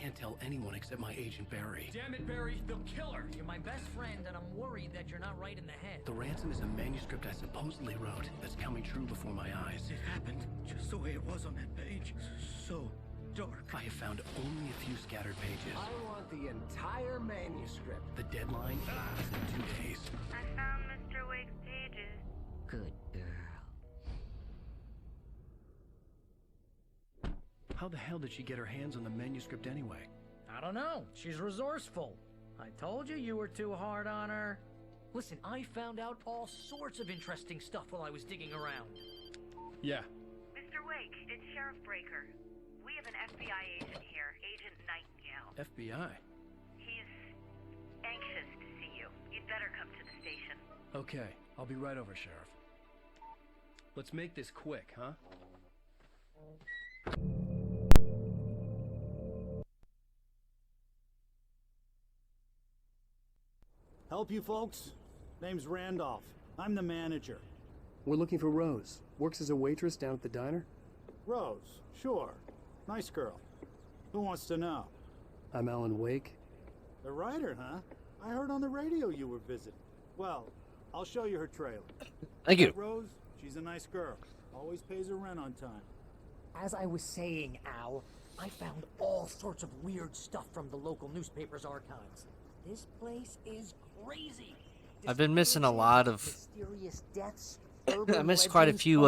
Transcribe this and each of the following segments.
can't tell anyone except my agent Barry. Damn it, Barry, they'll kill her. You're my best friend, and I'm worried that you're not right in the head. The ransom is a manuscript I supposedly wrote that's coming true before my eyes. It happened just the way it was on that page. So dark. I have found only a few scattered pages. I want the entire manuscript. The deadline is in 2 days. I found Mr. Wake's pages. Good girl. How the hell did she get her hands on the manuscript anyway? I don't know. She's resourceful. I told you were too hard on her. Listen, I found out all sorts of interesting stuff while I was digging around. Yeah. Mr. Wake, it's Sheriff Breaker. We have an FBI agent here, Agent Nightingale. FBI? He's anxious to see you. You'd better come to the station. Okay, I'll be right over, Sheriff. Let's make this quick, huh? Help you folks? Name's Randolph. I'm the manager. We're looking for Rose. Works as a waitress down at the diner? Rose, sure. Nice girl. Who wants to know? I'm Alan Wake. The writer, huh? I heard on the radio you were visiting. Well, I'll show you her trailer. Thank you. Rose, she's a nice girl. Always pays her rent on time. As I was saying, Al, I found all sorts of weird stuff from the local newspaper's archives. This place is crazy. I've been missing a lot of Mysterious deaths, I missed quite a few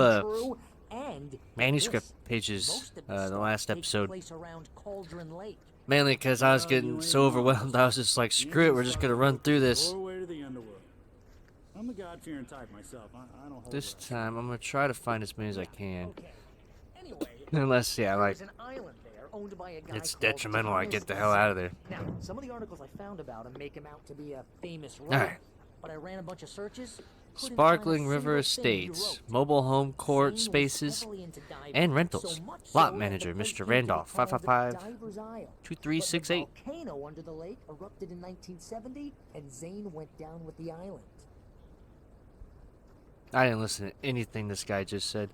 and manuscript pages the last episode. Around Cauldron Lake. Mainly because I was getting so overwhelmed, I was just like, screw it, we're just gonna run through this. Doorway to the underworld. I'm a God-fearing type myself. I don't hold This back. time, I'm gonna try to find as many as I can. Okay. Anyway, Unless, yeah, like, there's an island there owned by a guy it's called detrimental I Thomas get the hell out of there. Now, some of the articles I found about him make him out to be a famous Alright. writer, but I ran a bunch of searches. couldn't Sparkling find a River single thing he Estates, wrote. mobile home court Zane was spaces, heavily into diving, and rentals. so much Lot so that manager, the place Mr. came to be Randolph, called 555 Diver's Isle. 2368. But the volcano under the lake erupted in 1970, and Zane went down with the island. I didn't listen to anything this guy just said.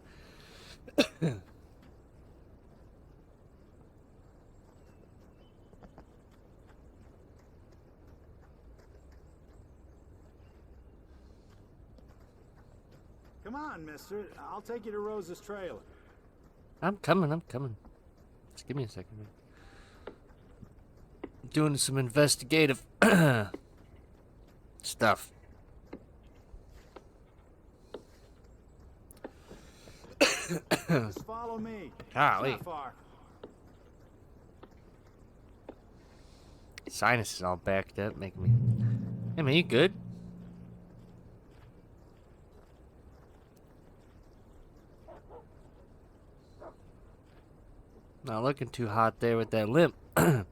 Come on, mister. I'll take you to Rose's trailer. I'm coming. Just give me a second, man. Doing some investigative stuff. Just follow me. Golly. Not far. Sinus is all backed up, making me... Hey, man, you good? Not looking too hot there with that limp. I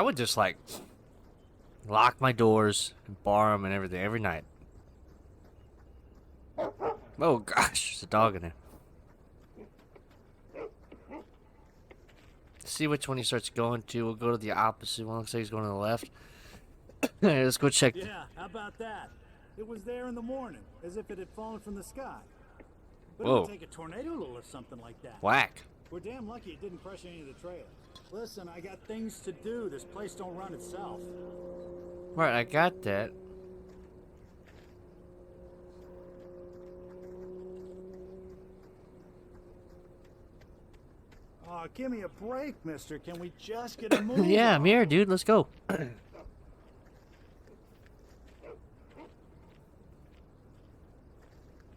would just, like, lock my doors and bar them and everything every night. Oh, gosh, there's a dog in there. See which one he starts going to. We'll go to the opposite one. Looks like he's going to the left. Hey, let's go check. Yeah, how about that? It was there in the morning, as if it had fallen from the sky. But it Whoa. would take a tornado or something like that. Whack. We're damn lucky it didn't crush any of the trailers. Listen, I got things to do. This place don't run itself. Right, I got that. Oh, give me a break, mister. Can we just get a move Yeah, I'm on? here, dude. Let's go.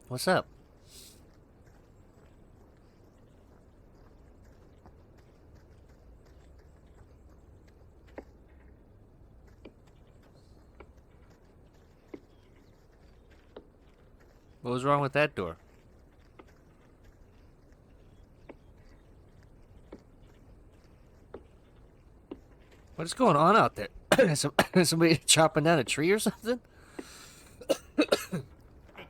What's up? What was wrong with that door? What is going on out there? Somebody chopping down a tree or something? It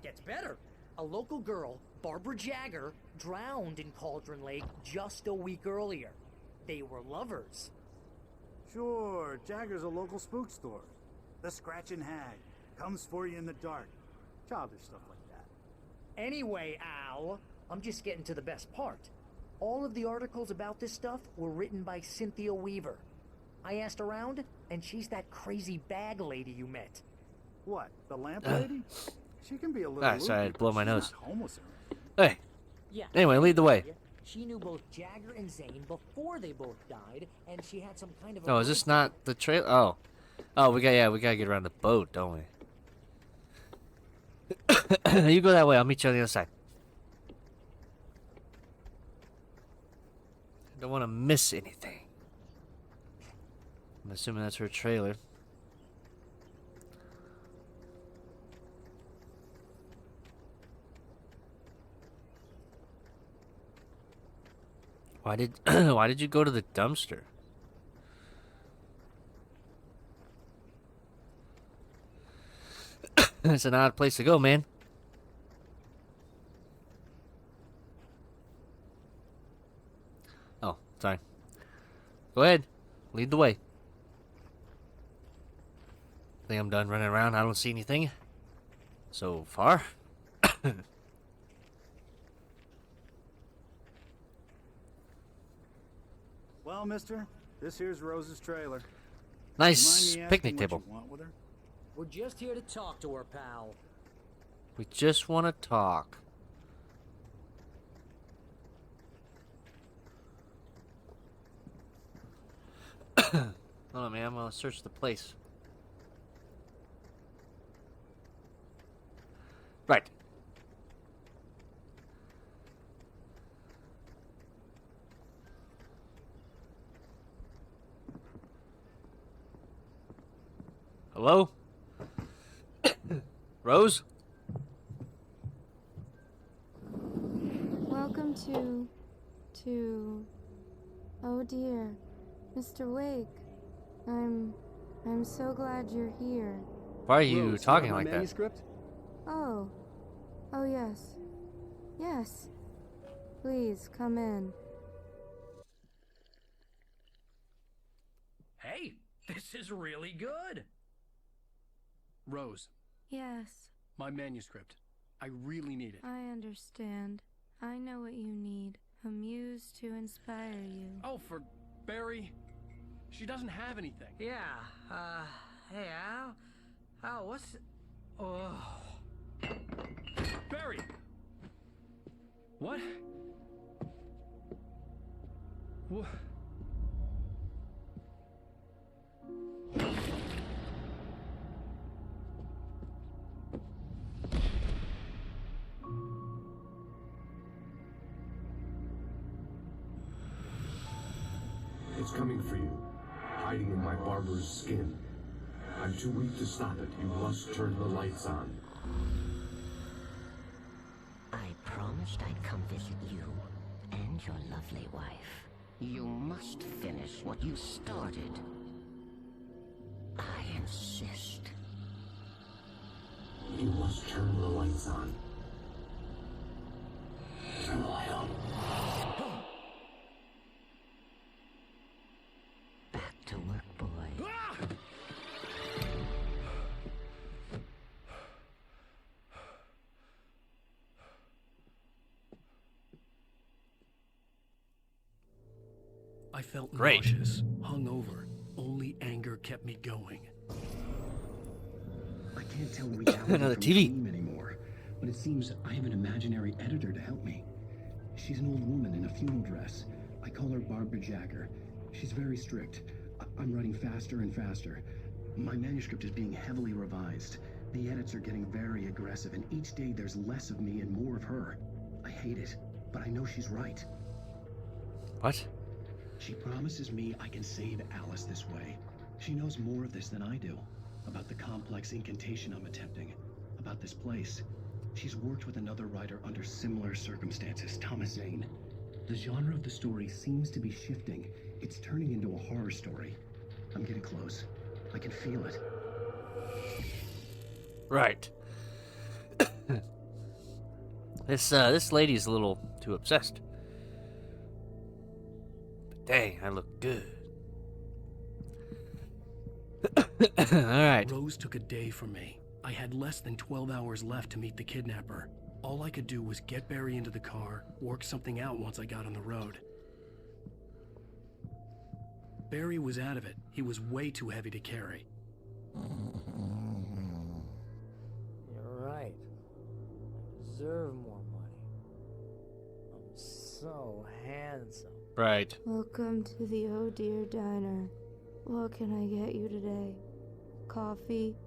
gets better. A local girl, Barbara Jagger, drowned in Cauldron Lake just a week earlier. They were lovers. Sure, Jagger's a local spook store. The Scratching Hag. Comes for you in the dark. Childish stuff like that. Anyway, Al, I'm just getting to the best part. All of the articles about this stuff were written by Cynthia Weaver. I asked around, and she's that crazy bag lady you met. What, the lamp lady? She can be a little Sorry, I had to blow my nose. She's not homeless or anything. Hey, Yeah. anyway, lead the way. She knew both Jagger and Zane before they both died, and she had some kind of. Oh, is this not the trail? Oh, we gotta get around the boat, don't we? You go that way. I'll meet you on the other side. I don't want to miss anything. I'm assuming that's her trailer. Why did why did you go to the dumpster? It's an odd place to go, man. Oh, sorry. Go ahead. Lead the way. Think I'm done running around. I don't see anything so far. Well, mister, this here's Rose's trailer. Nice Mind me picnic asking table. what you want with her? We're just here to talk to her, pal. We just want to talk. Hold on, man. I'm gonna search the place. Right. Hello? Rose? Welcome to... Oh dear, Mr. Wake. I'm so glad you're here. Why are you Rose, talking my like that? manuscript? Oh. Oh yes. Yes. Please, come in. Hey, this is really good. Rose, Yes, my manuscript. I really need it. I understand. I know what you need. A muse to inspire you. Oh, for Barry. She doesn't have anything. Yeah, hey, Al? Al, what's... Oh... Barry! What? What? It's coming for you, hiding in my barber's skin. I'm too weak to stop it. You must turn the lights on. I promised I'd come visit you and your lovely wife. You must finish what you started. I insist. You must turn the lights on. Turn the light on. Back to work, boy. I felt Great. nauseous, hungover. Only anger kept me going. I can't tell reality Another from TV. dream anymore, but it seems I have an imaginary editor to help me. She's an old woman in a funeral dress. I call her Barbara Jagger. She's very strict. I'm writing faster and faster. My manuscript is being heavily revised. The edits are getting very aggressive, and each day there's less of me and more of her. I hate it, but I know she's right. What? She promises me I can save Alice this way. She knows more of this than I do. About the complex incantation I'm attempting. About this place. She's worked with another writer under similar circumstances, Thomas Zane. The genre of the story seems to be shifting. It's turning into a horror story. I'm getting close. I can feel it. Right. This lady's a little too obsessed. But dang, I look good. Alright. Rose took a day from me. I had less than 12 hours left to meet the kidnapper. All I could do was get Barry into the car, work something out once I got on the road. Barry was out of it. He was way too heavy to carry. You're right. I deserve more money. I'm so handsome. Right. Welcome to the Oh Dear Diner. What can I get you today? Coffee?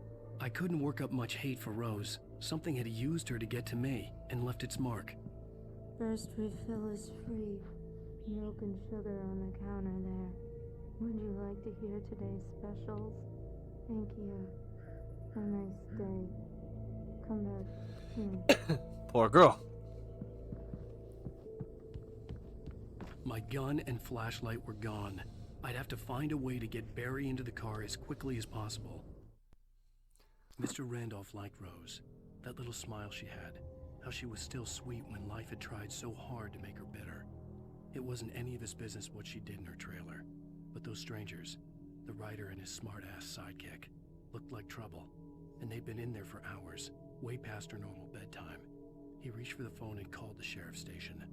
I couldn't work up much hate for Rose. Something had used her to get to me and left its mark. First refill is free. Milk and sugar on the counter there. Would you like to hear today's specials? Thank you. Have a nice day. Come back soon. Poor girl. My gun and flashlight were gone. I'd have to find a way to get Barry into the car as quickly as possible. Mr. Randolph liked Rose. That little smile she had. How she was still sweet when life had tried so hard to make her bitter. It wasn't any of his business what she did in her trailer. But those strangers, the writer and his smart-ass sidekick, looked like trouble. And they'd been in there for hours, way past her normal bedtime. He reached for the phone and called the sheriff's station.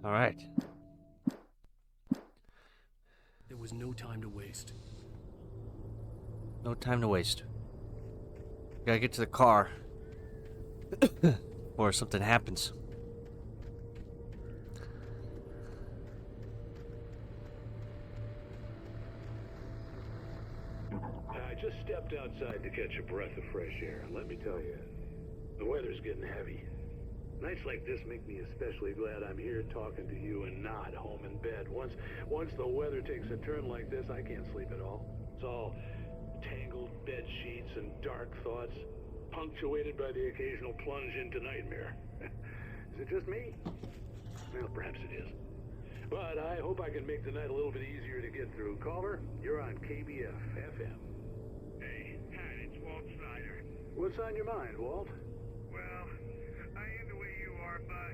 All right. There was no time to waste. No time to waste. Gotta get to the car. Or something happens. I just stepped outside to catch a breath of fresh air. Let me tell you, the weather's getting heavy. Nights like this make me especially glad I'm here talking to you and not home in bed. Once the weather takes a turn like this, I can't sleep at all. It's all tangled bed sheets and dark thoughts, punctuated by the occasional plunge into nightmare. Is it just me? Well, perhaps it is. But I hope I can make the night a little bit easier to get through. Caller, you're on KBF FM. Hey, Pat, it's Walt Snyder. What's on your mind, Walt? Well, I am the way you are, but,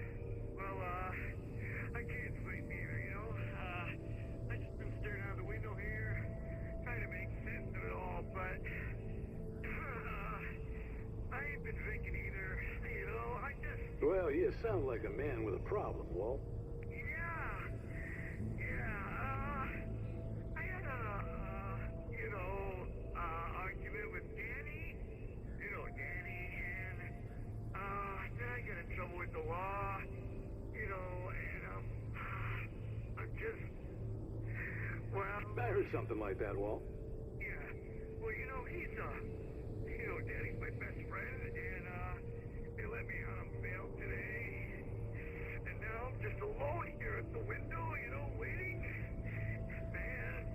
well, I can't sleep either, you know? I just been staring out the window here, trying to make sense of it all, but, I ain't been drinking either, you know? Well, you sound like a man with a problem, Walt. I had argument with Danny, and, then I got in trouble with the law, and, I'm just, I heard something like that, Walt. yeah, well, Danny's my best friend, and, they let me on bail today, and now I'm just alone here at the window, waiting, man,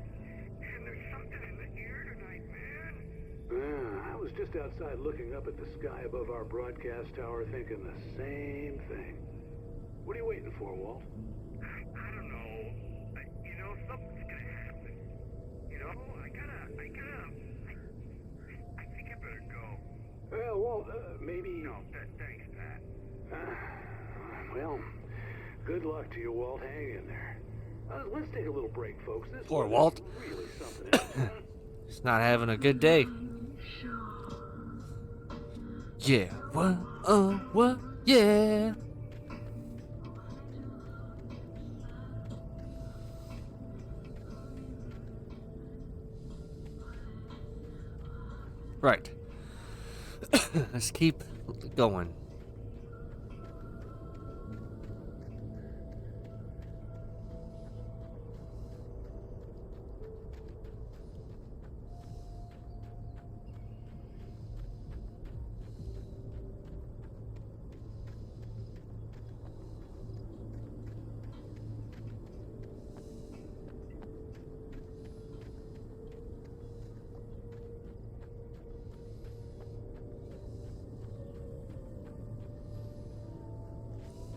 and there's something in the air tonight, man. I was just outside looking up at the sky above our broadcast tower thinking the same thing. What are you waiting for, Walt? I don't know. Something's gonna happen. I think I better go. Well, Walt, maybe... No, thanks, Pat. Well, good luck to you, Walt. Hang in there. Let's take a little break, folks. This Poor was Walt. Really something else, huh? He's not having a good day. Yeah. What? Yeah. Right. Let's keep going.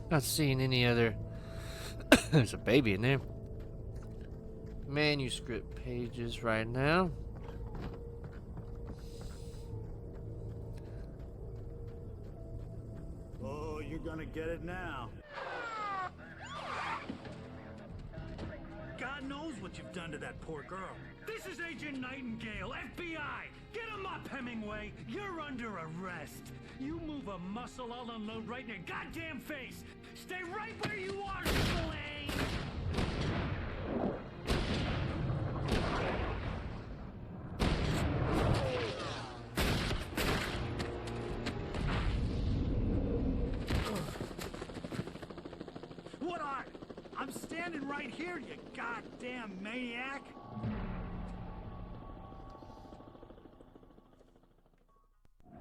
Not seeing any other. There's a baby in there. Manuscript pages right now. Oh, you're gonna get it now. God God knows what you've done to that poor girl. This is Agent Nightingale, FBI! Get him up, Hemingway! You're under arrest! You move a muscle, I'll unload right in your goddamn face! Stay right where you are, Spillane! What are? I'm standing right here, you goddamn maniac!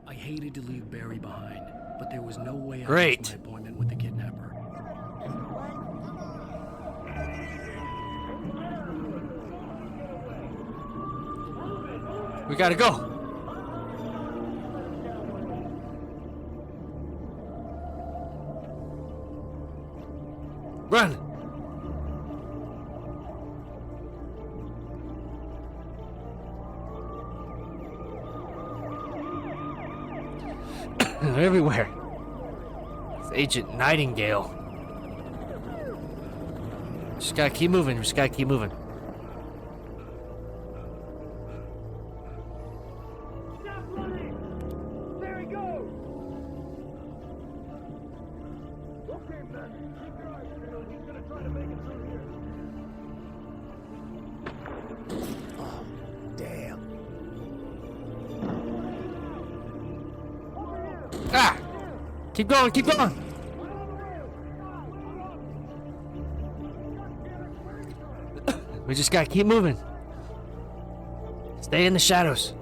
I hated to leave Barry behind, but there was no way I Great. missed my appointment with the kidnapper. We gotta go. Run. They're everywhere. It's Agent Nightingale. Just gotta keep moving. Just gotta keep moving. Stop running! There he goes! Okay, man. Keep your eyes peeled. He's gonna try to make it through here. Oh, damn. Ah! Keep going, keep going! We just gotta keep moving. Stay in the shadows.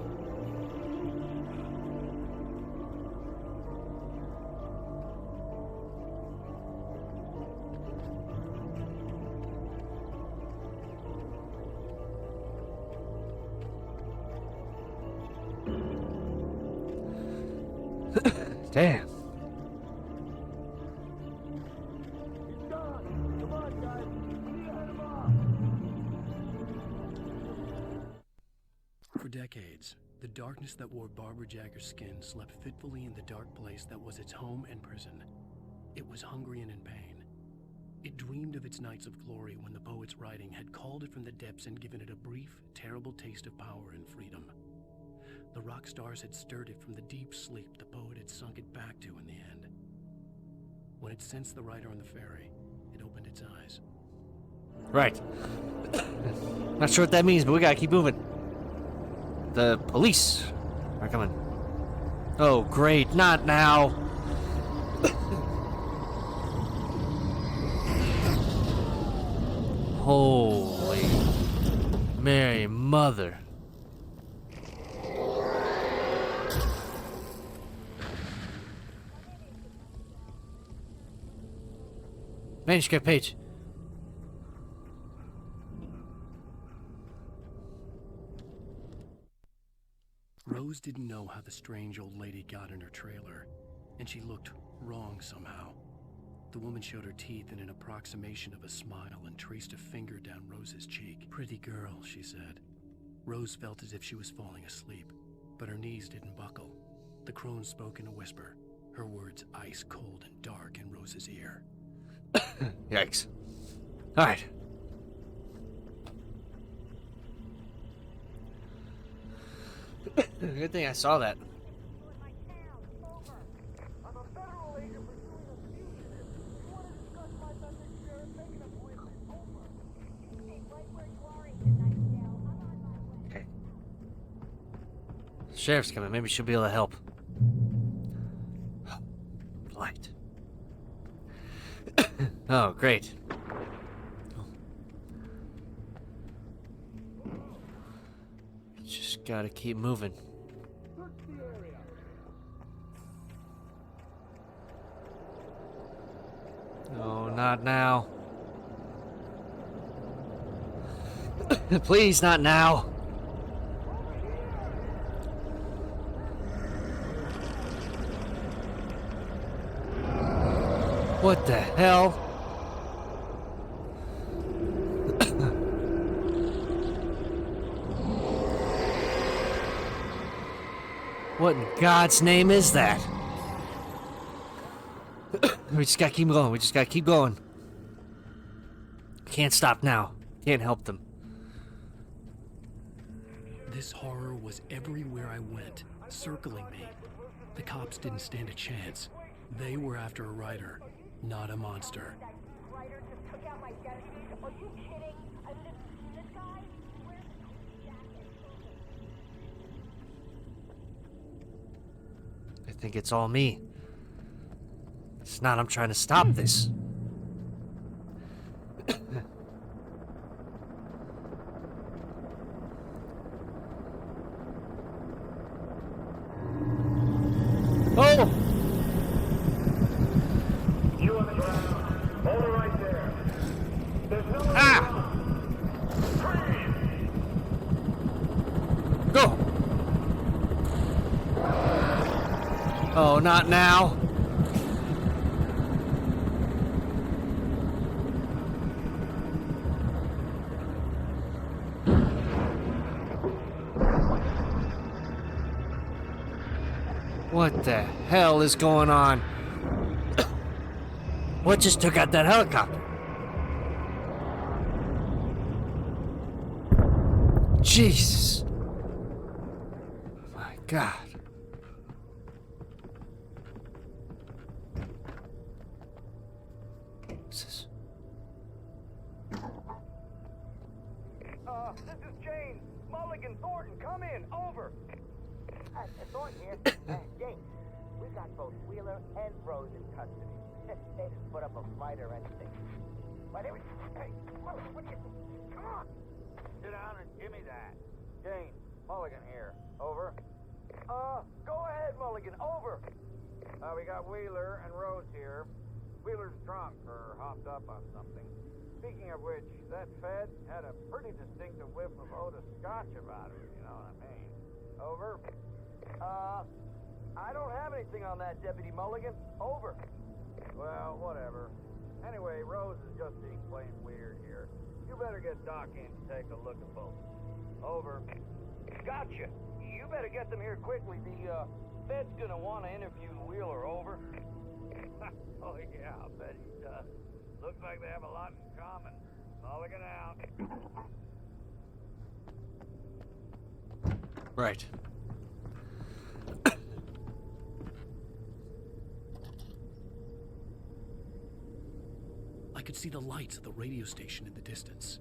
Damn. Come on, guys. We need to head him off. For decades, the darkness that wore Barbara Jagger's skin slept fitfully in the dark place that was its home and prison. It was hungry and in pain. It dreamed of its nights of glory when the poet's writing had called it from the depths and given it a brief, terrible taste of power and freedom. The rock stars had stirred it from the deep sleep the poet had sunk it back to in the end. When it sensed the rider on the ferry, it opened its eyes. Right. Not sure what that means, but we gotta keep moving. The police are coming. Oh, great. Not now. Holy Mary Mother. Manuscript page. Rose didn't know how the strange old lady got in her trailer, and she looked wrong somehow. The woman showed her teeth in an approximation of a smile and traced a finger down Rose's cheek. "Pretty girl," she said. Rose felt as if she was falling asleep, but her knees didn't buckle. The crone spoke in a whisper, her words ice cold and dark in Rose's ear. Yikes. Alright. Good thing I saw that. I'm a federal agent pursuing a fugitive. You want to discuss my message, Sheriff? Make an appointment. Over. Stay right where you are, Agent Nightingale. I'm on my way. Okay. Sheriff's coming. Maybe she'll be able to help. Light. Oh, great. Just gotta keep moving. No, not now. Please, not now. What the hell? What in God's name is that? We just gotta keep going. We just gotta keep going. Can't stop now. Can't help them. This horror was everywhere I went, circling me. The cops didn't stand a chance. They were after a writer, not a monster. Writer just took out my deputies? Are you kidding? I mean, this guy? I think it's all me. It's not I'm trying to stop this. Oh! You on the ground. Hold it right there. There's no Ah! Go! Oh, not now. What the hell is going on? What just took out that helicopter? Jesus. My God. What's this? This is James. Mulligan, Thornton, come in. Over. Thornton here. James, we've got both Wheeler and Rose in custody. They just put up a fight or anything. But it was... Hey, what do you... Come on. Sit down and give me that. James, Mulligan here. Over. Go ahead, Mulligan. Over. We got Wheeler and Rose here. Wheeler's drunk or hopped up on something. Speaking of which, that Fed had a pretty distinctive whiff of Otis Scotch about him, you know what I mean. Over. I don't have anything on that, Deputy Mulligan. Over. Well, whatever. Anyway, Rose is just being plain weird here. You better get Doc in to take a look at both. Over. Gotcha. You better get them here quickly. The, Fed's gonna want to interview Wheeler. Over. Oh, yeah, I bet he does. Looks like they have a lot in common. Mulligan out. Right. I could see the lights of the radio station in the distance.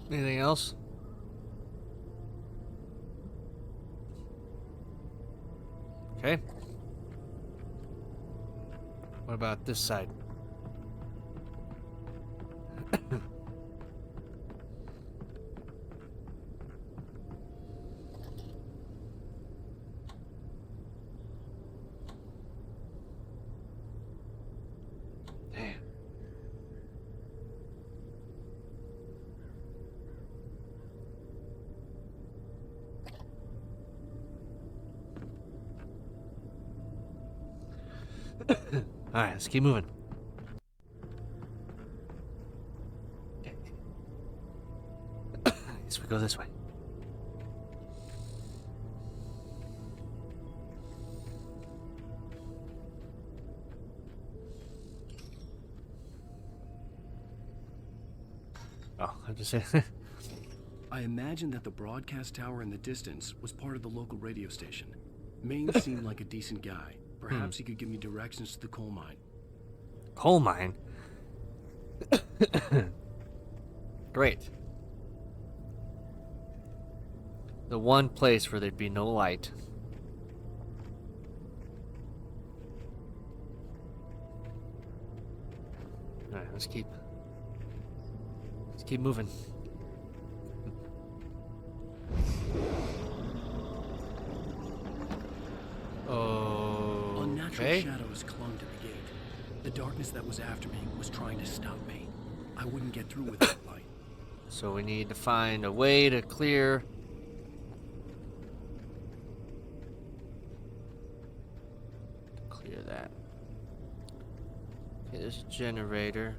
Anything else? Okay. What about this side? Damn. All right, let's keep moving. Guess we go this way. Oh, I just say. I imagined that the broadcast tower in the distance was part of the local radio station. Maine seemed like a decent guy. Perhaps he could give me directions to the coal mine. Coal mine? Great. The one place where there'd be no light. Alright, let's keep moving. Unnatural Okay. shadows clung to the gate. The darkness that was after me was trying to stop me. I wouldn't get through without light. So we need to find a way to clear that. Okay, there's a generator.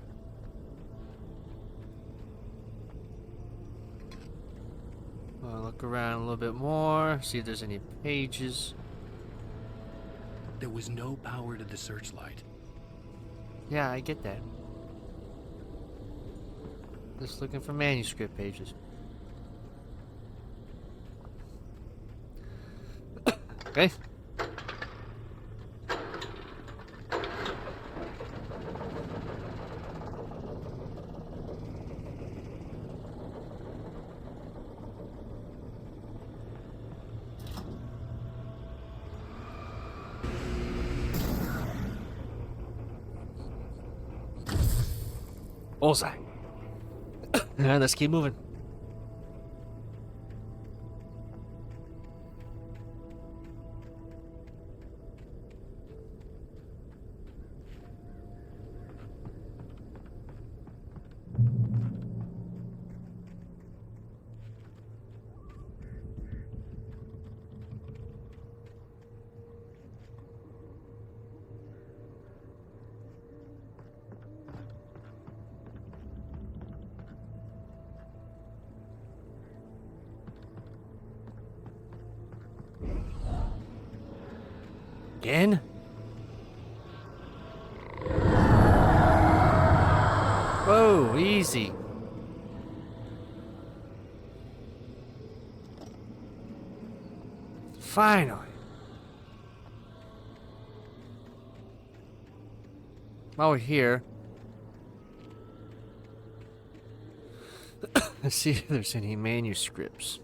I'll look around a little bit more, see if there's any pages. There was no power to the searchlight. Yeah, I get that. Just looking for manuscript pages. Okay. Bullseye. Alright, let's keep moving. Again? Whoa, easy. Finally. While we're here, let's see if there's any manuscripts.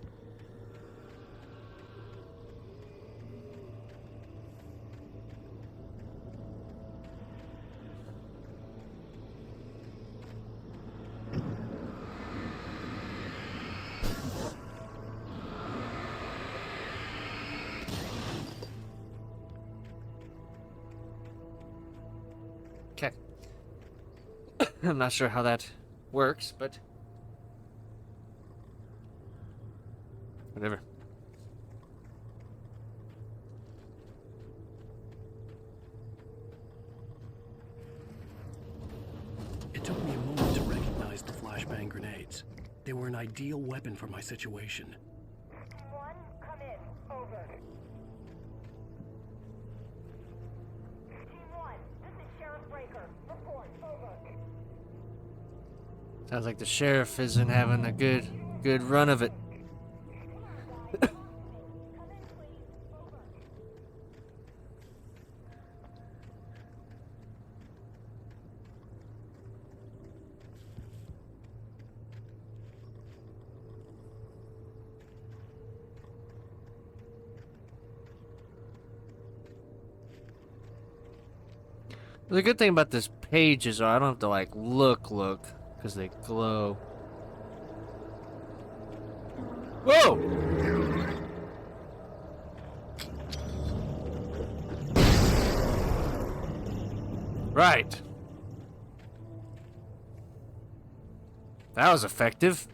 Okay. I'm not sure how that works, but whatever. It took me a moment to recognize the flashbang grenades. They were an ideal weapon for my situation. One, come in. Over. Team 1, this is Sheriff Breaker. Report. Over. Sounds like the sheriff isn't having a good run of it. The good thing about this page is I don't have to like look, because they glow. Whoa! Right. That was effective.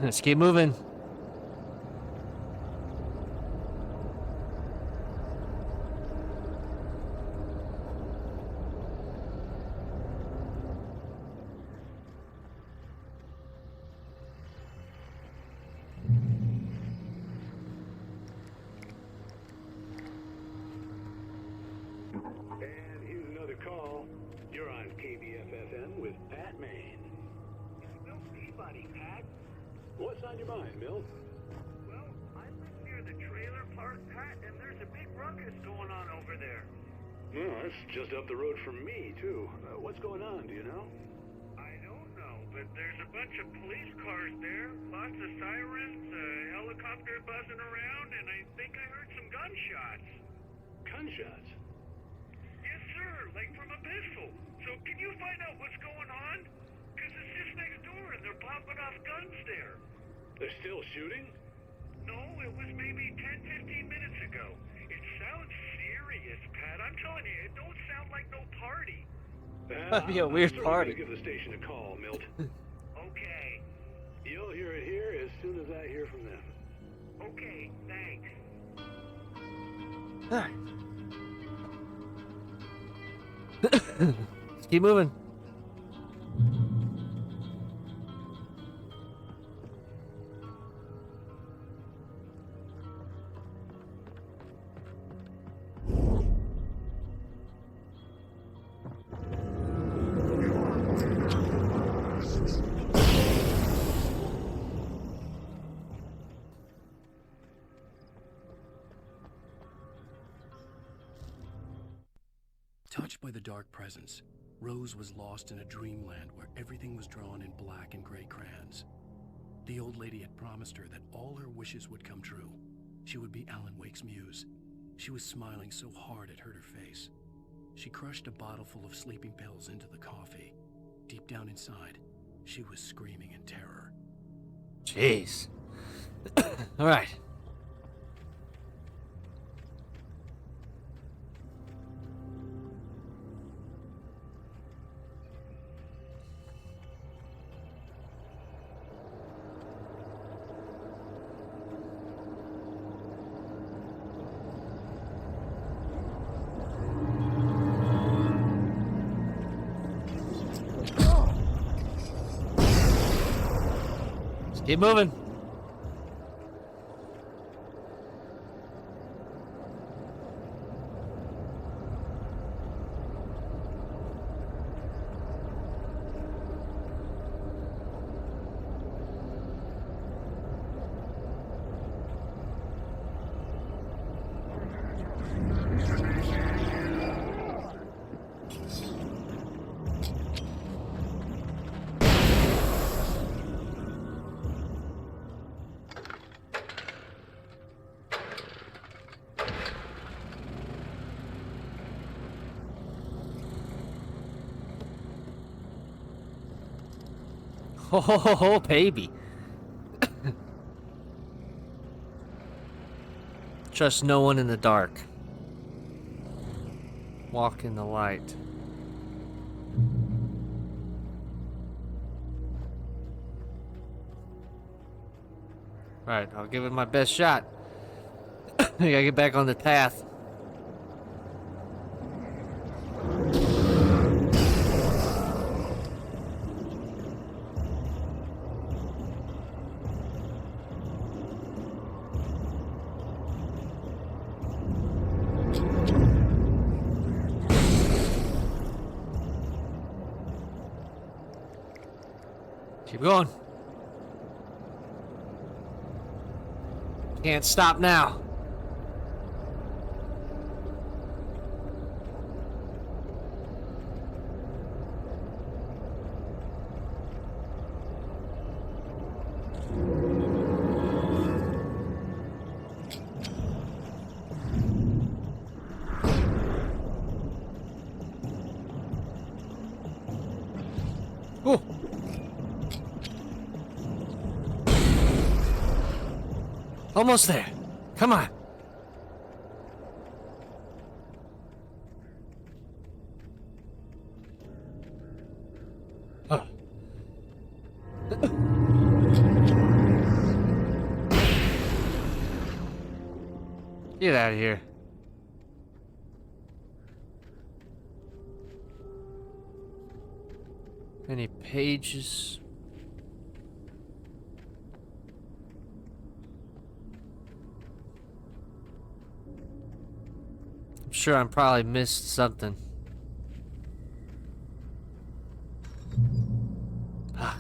Let's keep moving. And here's another call. You're on KBFFN with Pat Maine. It's Milt Peabody, Pat. What's on your mind, Milt? Well, I live near the trailer park, Pat, and there's a big ruckus going on over there. Well, that's just up the road from me, too. What's going on, do you know? I don't know, but there's a bunch of police cars there, lots of sirens, a helicopter buzzing around, and I think I heard some gunshots. Gunshots? Yes, sir, like from a pistol. So can you find out what's going on? Because it's just next door and they're popping off guns there. They're still shooting? No, it was maybe 10-15 minutes ago. It sounds serious, Pat. I'm telling you, it don't sound like no party. That'd be a weird I'm party. Give the station a call, Milt. Okay. You'll hear from them. Okay, thanks. Alright. Let's keep moving. Touched by the dark presence, Rose was lost in a dreamland where everything was drawn in black and gray crayons. The old lady had promised her that all her wishes would come true. She would be Alan Wake's muse. She was smiling so hard it hurt her face. She crushed a bottle full of sleeping pills into the coffee. Deep down inside, she was screaming in terror. Jeez. All right. Keep moving. Oh, baby. Trust no one in the dark. Walk in the light. Right, I'll give it my best shot. I gotta get back on the path. Keep going. Can't stop now. Oh. Almost there. Come on. Oh. Get out of here. Any pages? I'm sure I'm probably missed something. Ah.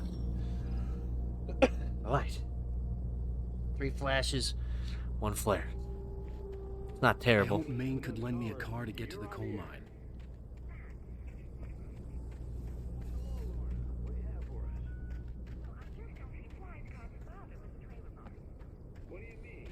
Light. 3 flashes, 1 flare. It's not I terrible. hope Maine could lend me a car to get to the coal mine. What do you mean?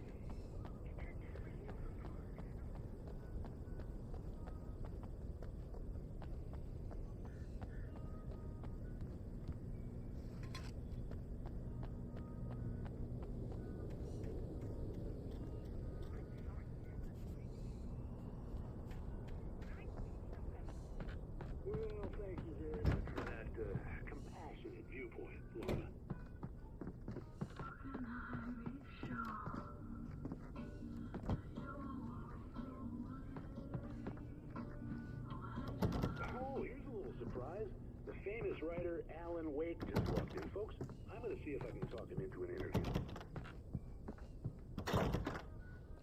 Alan Wake just walked in, folks. I'm gonna see if I can talk him into an interview.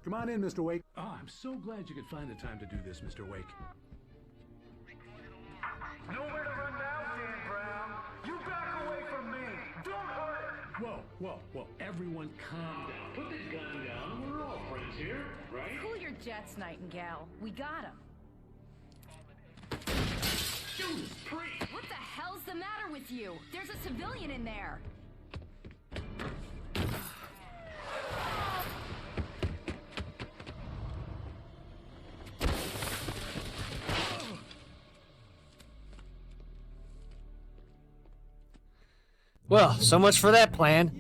Come on in, Mr. Wake. Oh, I'm so glad you could find the time to do this, Mr. Wake. Nowhere to run now, Dan Brown. You back away from me. Don't hurt her. Whoa. Everyone calm down. Put this gun down. We're all friends here, right? Cool your jets, Nightingale. We got him. Judas Priest! What the hell's the matter with you? There's a civilian in there. Well, so much for that plan.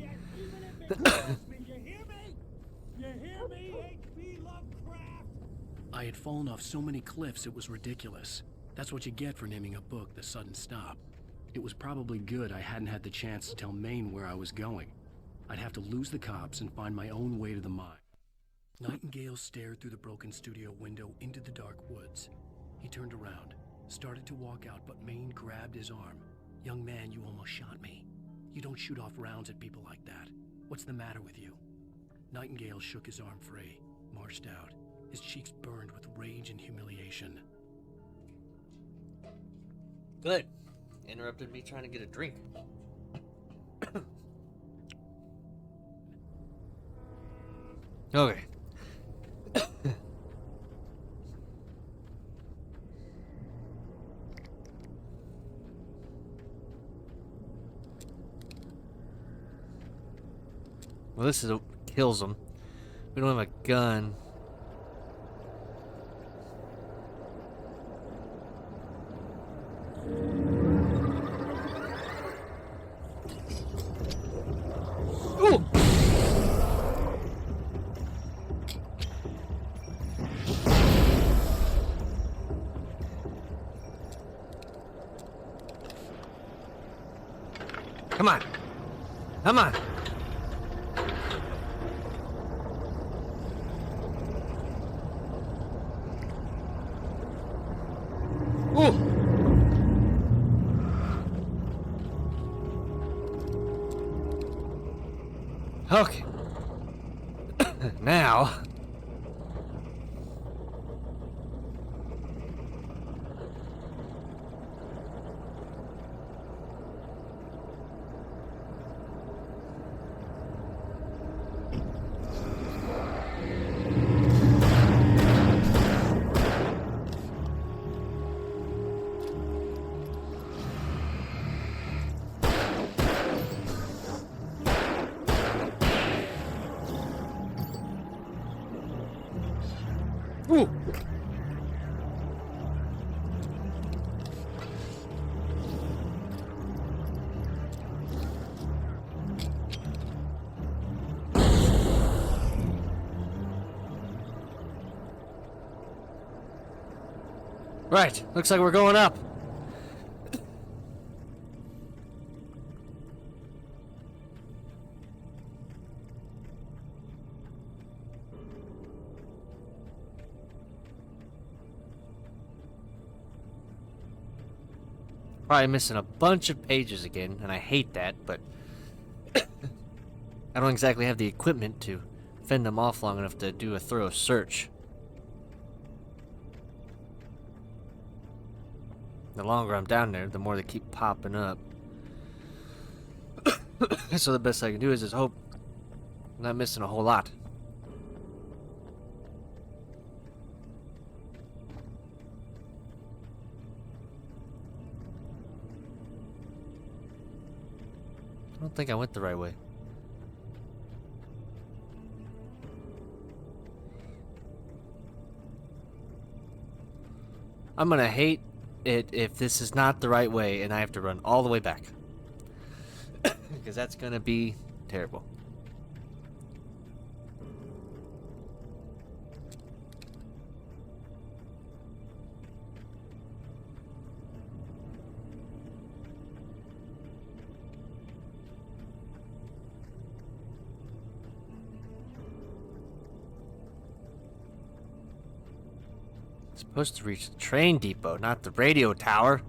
I had fallen off so many cliffs it was ridiculous. That's what you get for naming a book The Sudden Stop. It was probably good I hadn't had the chance to tell Maine where I was going. I'd have to lose the cops and find my own way to the mine. Nightingale stared through the broken studio window into the dark woods. He turned around, started to walk out, but Maine grabbed his arm. "Young man, you almost shot me. You don't shoot off rounds at people like that. What's the matter with you?" Nightingale shook his arm free, marched out. His cheeks burned with rage and humiliation. Good. Interrupted me trying to get a drink. Okay. Well, this is kills him. We don't have a gun. Ooh! Come on. Come on. Ooh. Okay. Now. Ooh. Right, looks like we're going up. Probably missing a bunch of pages again, and I hate that, but I don't exactly have the equipment to fend them off long enough to do a thorough search. The longer I'm down there, the more they keep popping up. So the best I can do is just hope I'm not missing a whole lot. I don't think I went the right way. I'm gonna hate it if this is not the right way and I have to run all the way back. Because that's gonna be terrible. Supposed to reach the train depot, not the radio tower.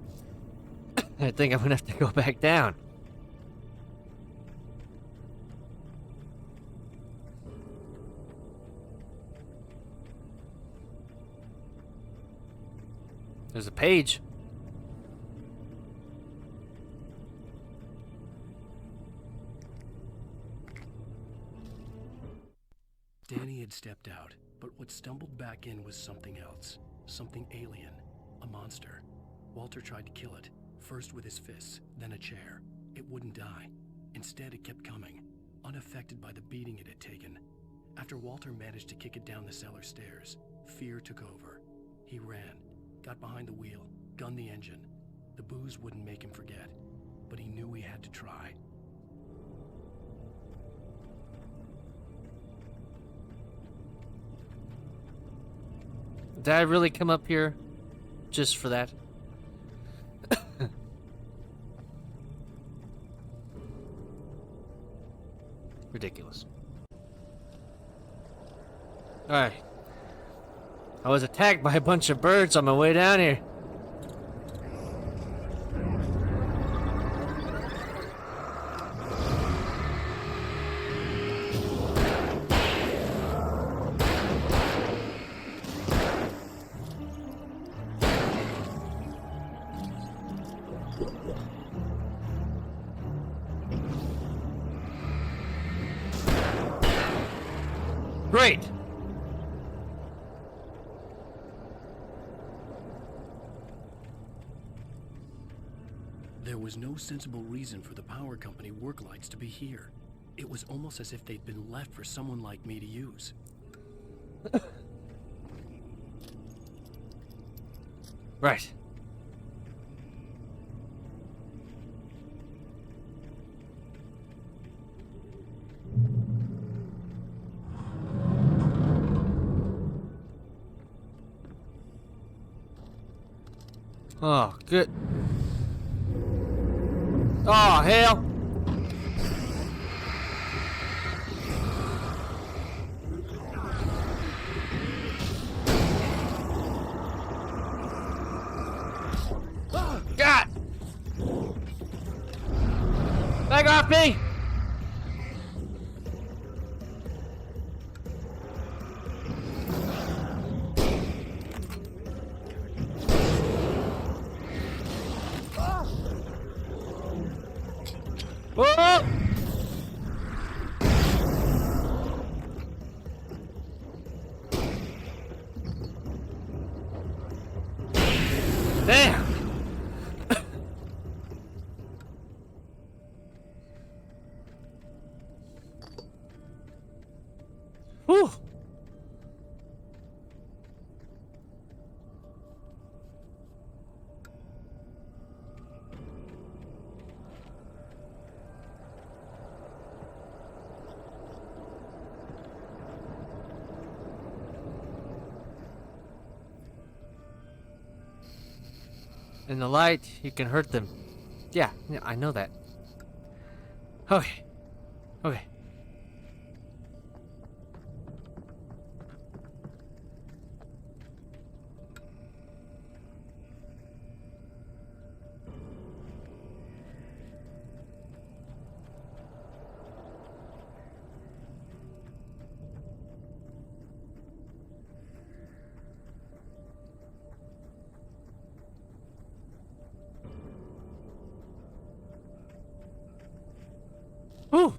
I think I'm gonna have to go back down. There's a page. Danny had stepped out, but what stumbled back in was something else. Something alien. A monster. Walter tried to kill it, first with his fists, then a chair. It wouldn't die. Instead, it kept coming, unaffected by the beating it had taken. After Walter managed to kick it down the cellar stairs, fear took over. He ran, got behind the wheel, gunned the engine. The booze wouldn't make him forget, but he knew he had to try. Did I really come up here just for that? Ridiculous. Alright. I was attacked by a bunch of birds on my way down here. Great! There was no sensible reason for the power company work lights to be here. It was almost as if they'd been left for someone like me to use. Right. Oh, good. Oh, hell. God! Back off me! Whoa! Damn! Whew! In the light, you can hurt them. Yeah, I know that. Okay. Okay. Whew.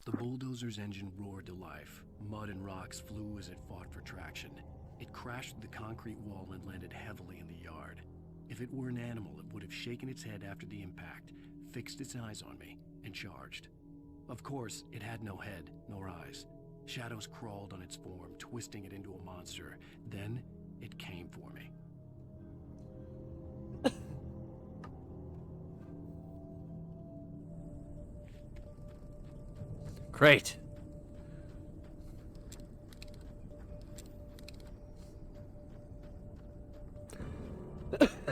The bulldozer's engine roared to life. Mud and rocks flew as it fought for traction. It crashed through the concrete wall and landed heavily in the yard. If it were an animal, it would have shaken its head after the impact, fixed its eyes on me, and charged. Of course, it had no head, nor eyes. Shadows crawled on its form, twisting it into a monster. Then, it came for me. Great.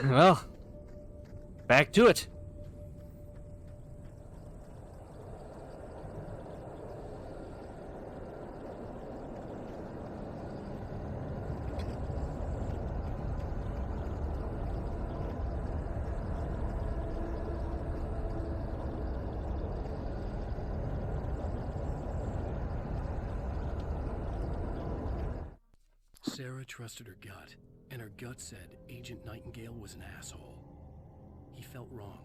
Well, back to it. Sarah trusted her gut, and her gut said Agent Nightingale was an asshole. He felt wrong,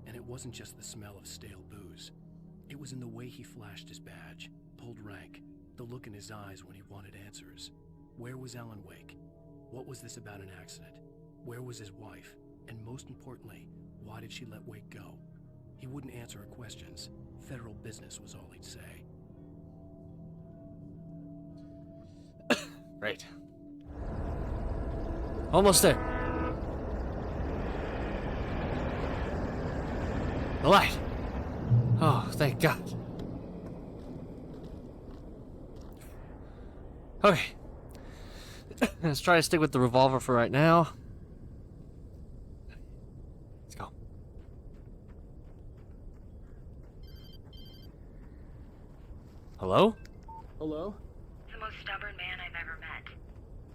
and it wasn't just the smell of stale booze. It was in the way he flashed his badge, pulled rank, the look in his eyes when he wanted answers. Where was Alan Wake? What was this about an accident? Where was his wife? And most importantly, why did she let Wake go? He wouldn't answer her questions. Federal business was all he'd say. Right. Almost there. The light. Oh, thank God. Okay. Let's try to stick with the revolver for right now. Let's go. Hello? Hello? The most stubborn man I've ever met.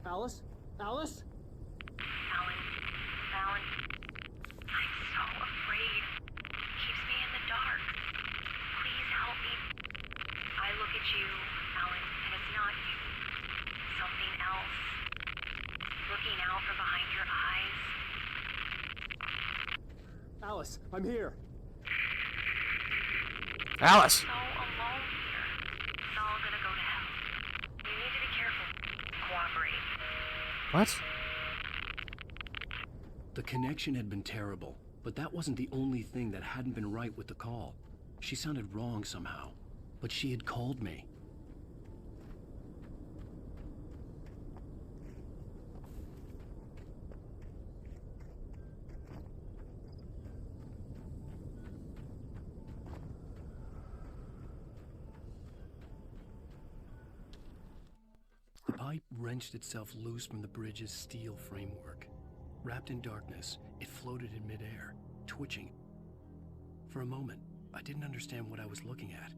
Alice? Alice? Alan. I'm so afraid. He keeps me in the dark. Please help me. I look at you, Alan, and it's not you. Something else. Looking out from behind your eyes. Alice, I'm here. Alice! So alone here. It's all gonna go to hell. You need to be careful. Cooperate. What? The connection had been terrible, but that wasn't the only thing that hadn't been right with the call. She sounded wrong somehow, but she had called me. The pipe wrenched itself loose from the bridge's steel framework. Wrapped in darkness, it floated in midair, twitching. For a moment, I didn't understand what I was looking at.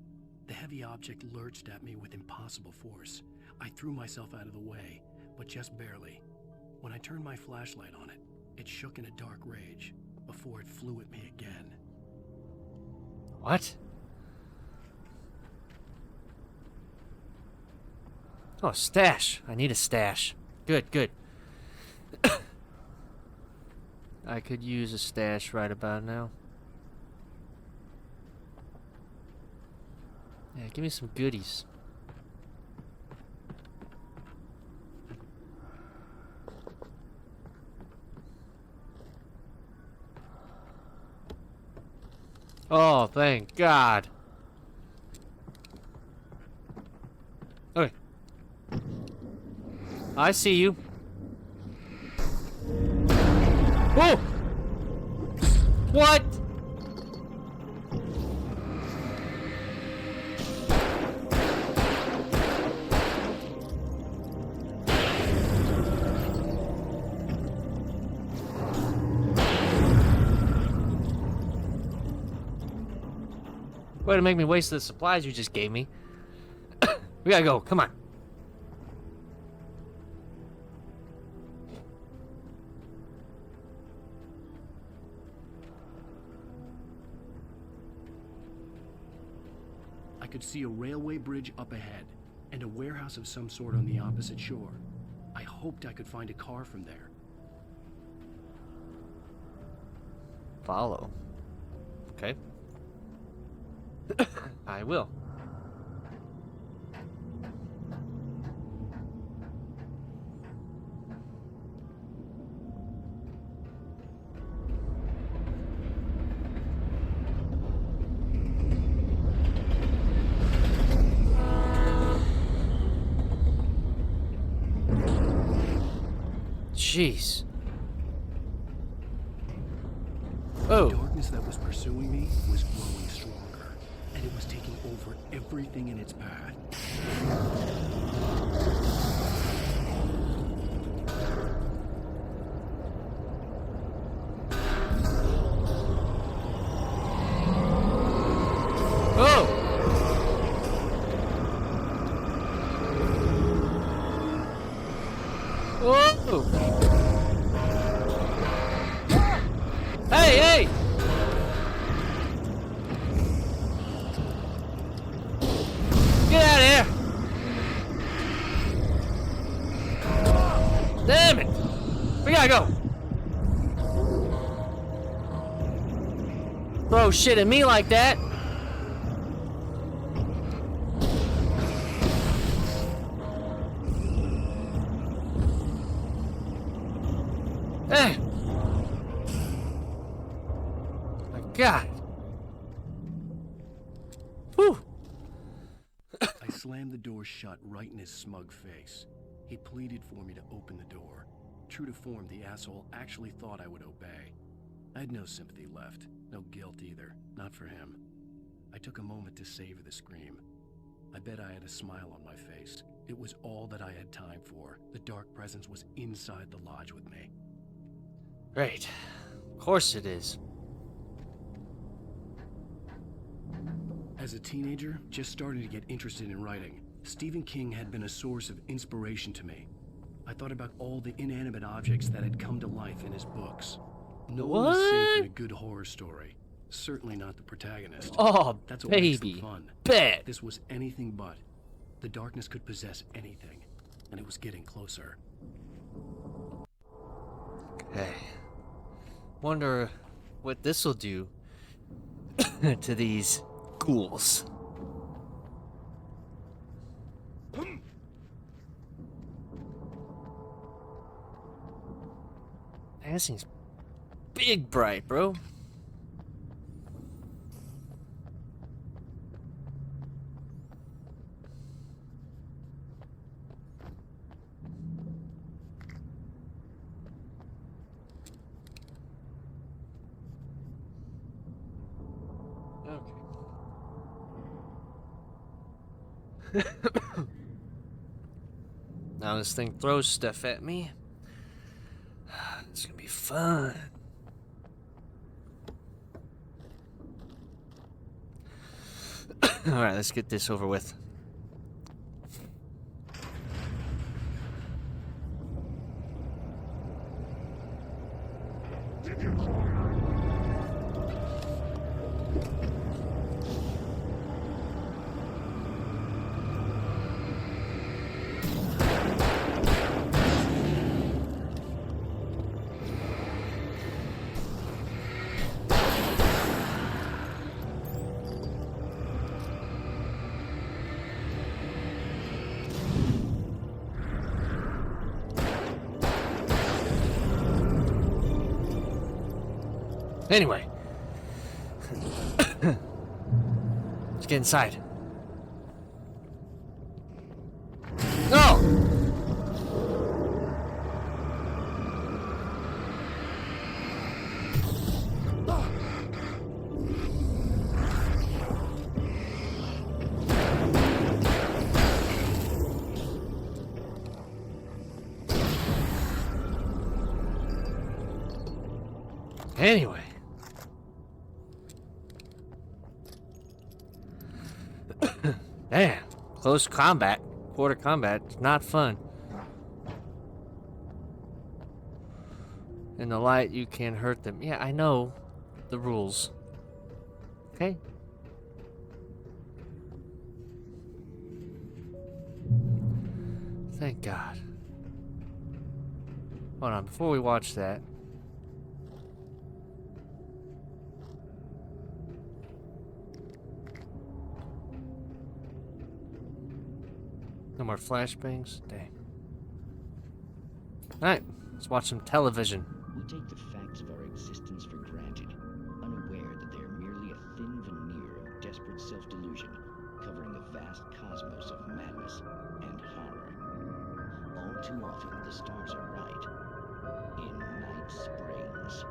The heavy object lurched at me with impossible force. I threw myself out of the way, but just barely. When I turned my flashlight on it, it shook in a dark rage, before it flew at me again. What? Oh, stash. I need a stash. Good, good. I could use a stash right about now. Yeah, give me some goodies. Oh, thank God. Okay. I see you. Oh! What? Way to make me waste the supplies you just gave me. We gotta go, come on. I could see a railway bridge up ahead, and a warehouse of some sort on the opposite shore. I hoped I could find a car from there. Follow. Okay. I will. Jeez. Oh. The darkness that was pursuing me was growing stronger, and it was taking over everything in its path. Hey, hey! Get out of here! gotta go. Throw shit at me like that. My God. Whew. I slammed the door shut right in his smug face. He pleaded for me to open the door. True to form, the asshole actually thought I would obey. I had no sympathy left, no guilt either, not for him. I took a moment to savor the scream. I bet I had a smile on my face. It was all that I had time for. The dark presence was inside the lodge with me. Right. Of course it is. As a teenager, just starting to get interested in writing, Stephen King had been a source of inspiration to me. I thought about all the inanimate objects that had come to life in his books. No one is safe in a good horror story. Certainly not the protagonist. Oh, that's what makes baby. them fun. Bet. This was anything but. The darkness could possess anything, and it was getting closer. Okay. Wonder what this will do to these ghouls. Man, this thing's big bright, bro. Now this thing throws stuff at me. It's gonna be fun. Alright, let's get this over with. Anyway. Let's get inside. No! Anyway. Damn, close combat, quarter combat, it's not fun. In the light, you can hurt them. Yeah, I know the rules. Okay? Thank God. Hold on, before we watch that. No more flashbangs? Dang. Alright, let's watch some television. We take the facts of our existence for granted, unaware that they are merely a thin veneer of desperate self-delusion, covering a vast cosmos of madness and horror. All too often, the stars are right. In Night Springs.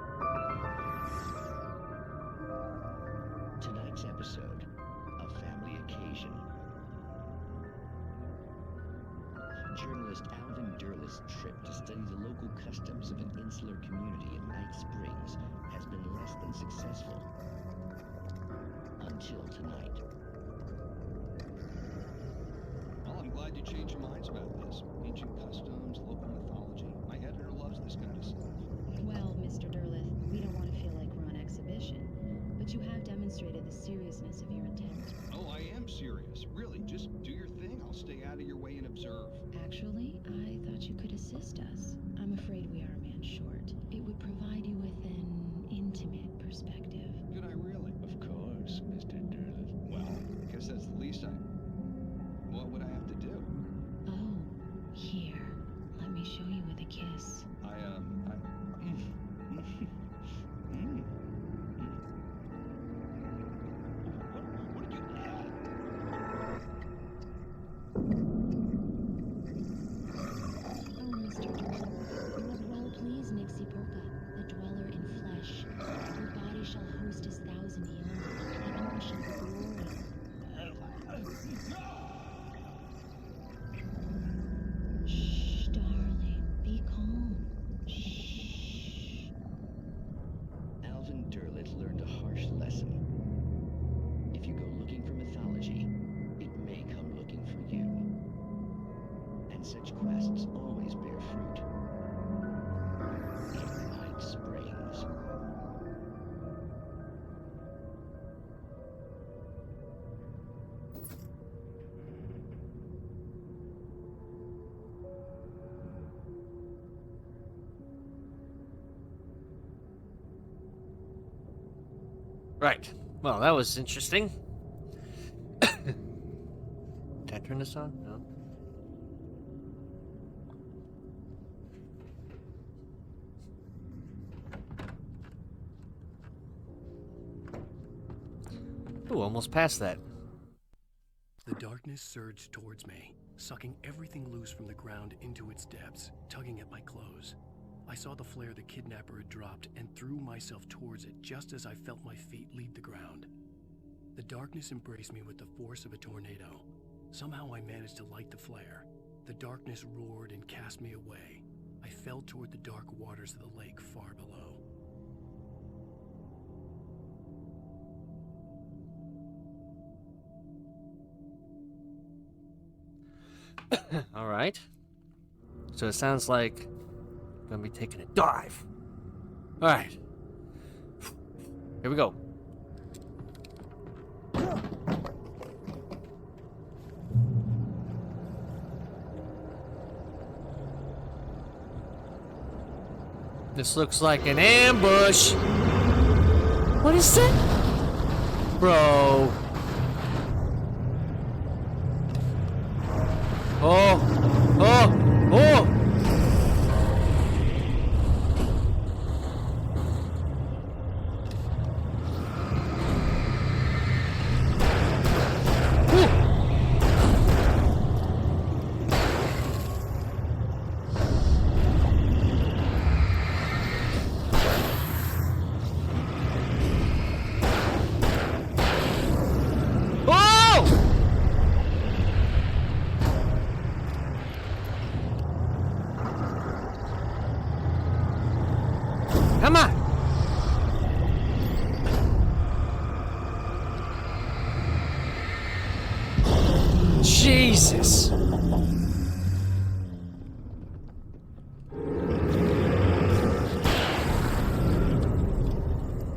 Tonight's episode, A Family Occasion. Journalist Alvin Durleth's trip to study the local customs of an insular community in Night Springs has been less than successful. Until tonight. Well, I'm glad you changed your minds about this. Ancient customs, local mythology. My editor loves this kind of stuff. Well, Mr. Durleth, we don't want to feel like we're on exhibition, but you have demonstrated the seriousness of your intent. Oh, I am serious. Really, just do your thing. I'll stay out of your way and observe. Actually, I thought you could assist us. I'm afraid we are a man short. It would provide you with an intimate perspective. Could I really? Of course, Mr. Derleth. Well, I guess that's the least I... What would I have to do? Oh, here. Let me show you with a kiss. What did you add? Oh, Mr. Derleth, you have well pleased Nixie Perka, the dweller in flesh. Your body shall host his 1,000 young, and all shall be glory. Shh, darling, be calm. Shh. Alvin Derleth learned a harsh lesson. If you go looking for mythology, it may come looking for you. And such quests always bear fruit. In Night Springs. Right. Well, that was interesting. Can I turn this on? No. Ooh, almost past that. The darkness surged towards me, sucking everything loose from the ground into its depths, tugging at my clothes. I saw the flare the kidnapper had dropped and threw myself towards it just as I felt my feet leave the ground. The darkness embraced me with the force of a tornado. Somehow I managed to light the flare. The darkness roared and cast me away. I fell toward the dark waters of the lake far below. All right. So it sounds like I'm gonna be taking a dive. All right. Here we go. This looks like an ambush. What is that? Bro. Oh. Oh. Oh. Come on! Jesus!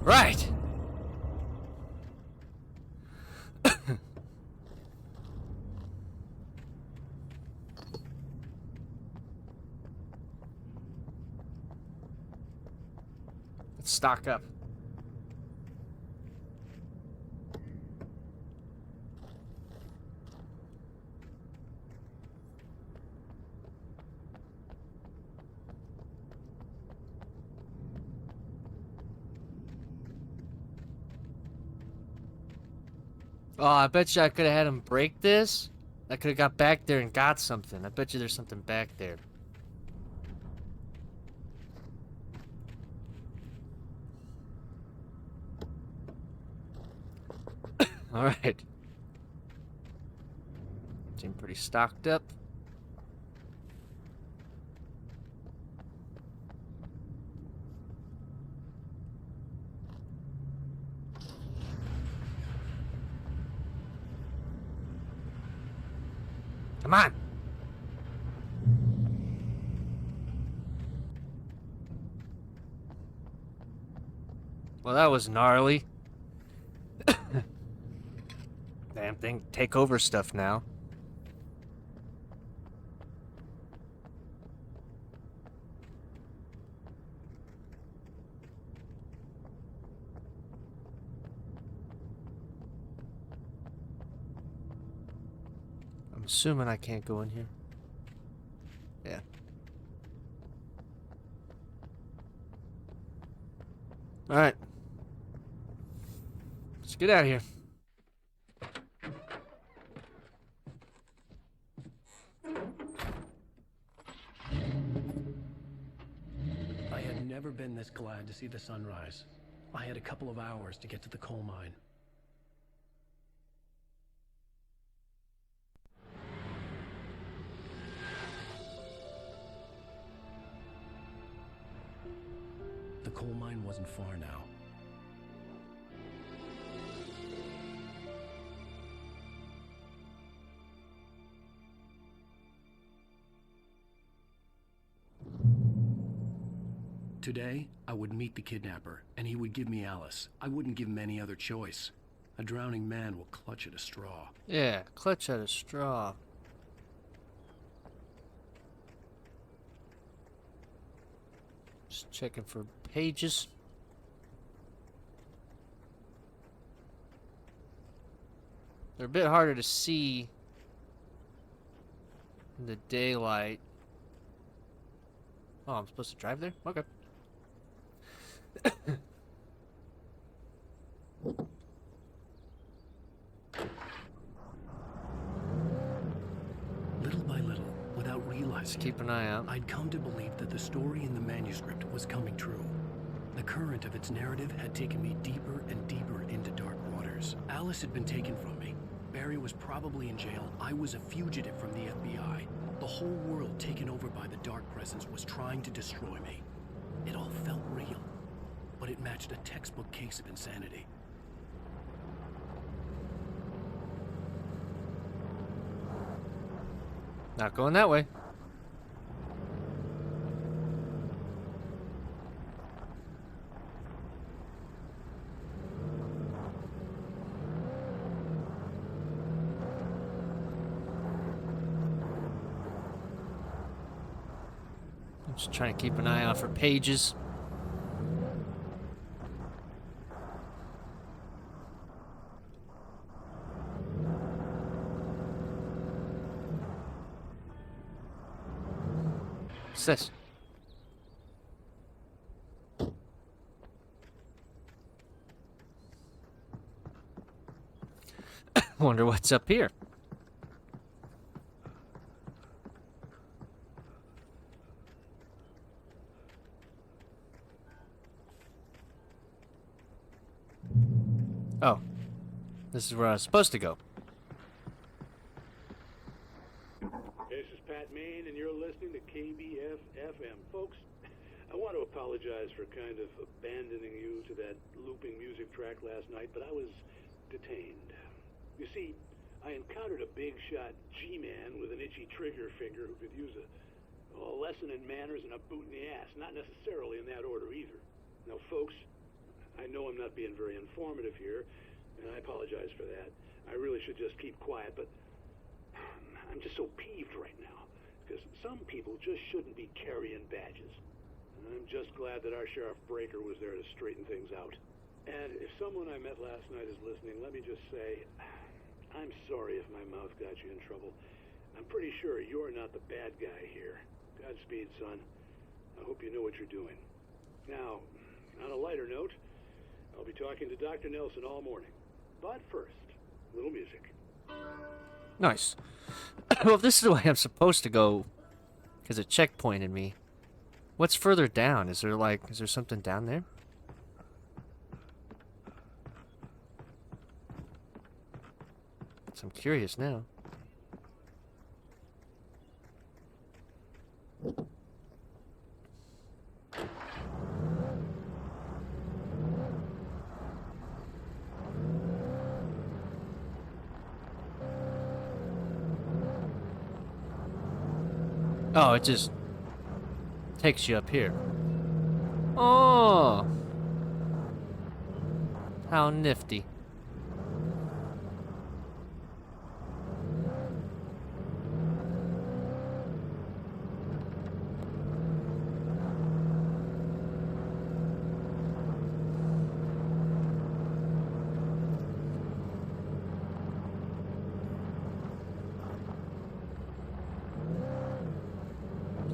Right! Let's stock up. Oh, I bet you I could have had him break this. I could have got back there and got something. I bet you there's something back there. All right. Seem pretty stocked up. Come on. Well, that was gnarly. Damn thing, take over stuff now. Assuming I can't go in here. Yeah. Alright. Let's get out of here. I had never been this glad to see the sunrise. I had a couple of hours to get to the coal mine. The coal mine wasn't far now. Today, I would meet the kidnapper, and he would give me Alice. I wouldn't give him any other choice. A drowning man will clutch at a straw. Yeah, clutch at a straw. Just checking for pages. They're a bit harder to see in the daylight. Oh, I'm supposed to drive there? Okay. Little by little, without realizing, keep an eye out. I'd come to believe that the story in the manuscript was coming true. The current of its narrative had taken me deeper and deeper into dark waters. Alice had been taken from me. Barry was probably in jail. I was a fugitive from the FBI. The whole world taken over by the Dark Presence was trying to destroy me. It all felt real, but it matched a textbook case of insanity. Not going that way. Just trying to keep an eye out for pages. What's this? Wonder what's up here. Oh, this is where I was supposed to go. This is Pat Main, and you're listening to KBF-FM. Folks, I want to apologize for kind of abandoning you to that looping music track last night, but I was detained. You see, I encountered a big-shot G-man with an itchy trigger finger who could use a lesson in manners and a boot in the ass. Not necessarily in that order either. Now, folks, I know I'm not being very informative here, and I apologize for that. I really should just keep quiet, but I'm just so peeved right now, because some people just shouldn't be carrying badges. And I'm just glad that our Sheriff Breaker was there to straighten things out. And if someone I met last night is listening, let me just say, I'm sorry if my mouth got you in trouble. I'm pretty sure you're not the bad guy here. Godspeed, son. I hope you know what you're doing. Now, on a lighter note, I'll be talking to Dr. Nelson all morning. But first, a little music. Nice. Well, if this is the way I'm supposed to go, because it checkpointed me, what's further down? Is there something down there? So I'm curious now. Oh, it just takes you up here. Oh! How nifty.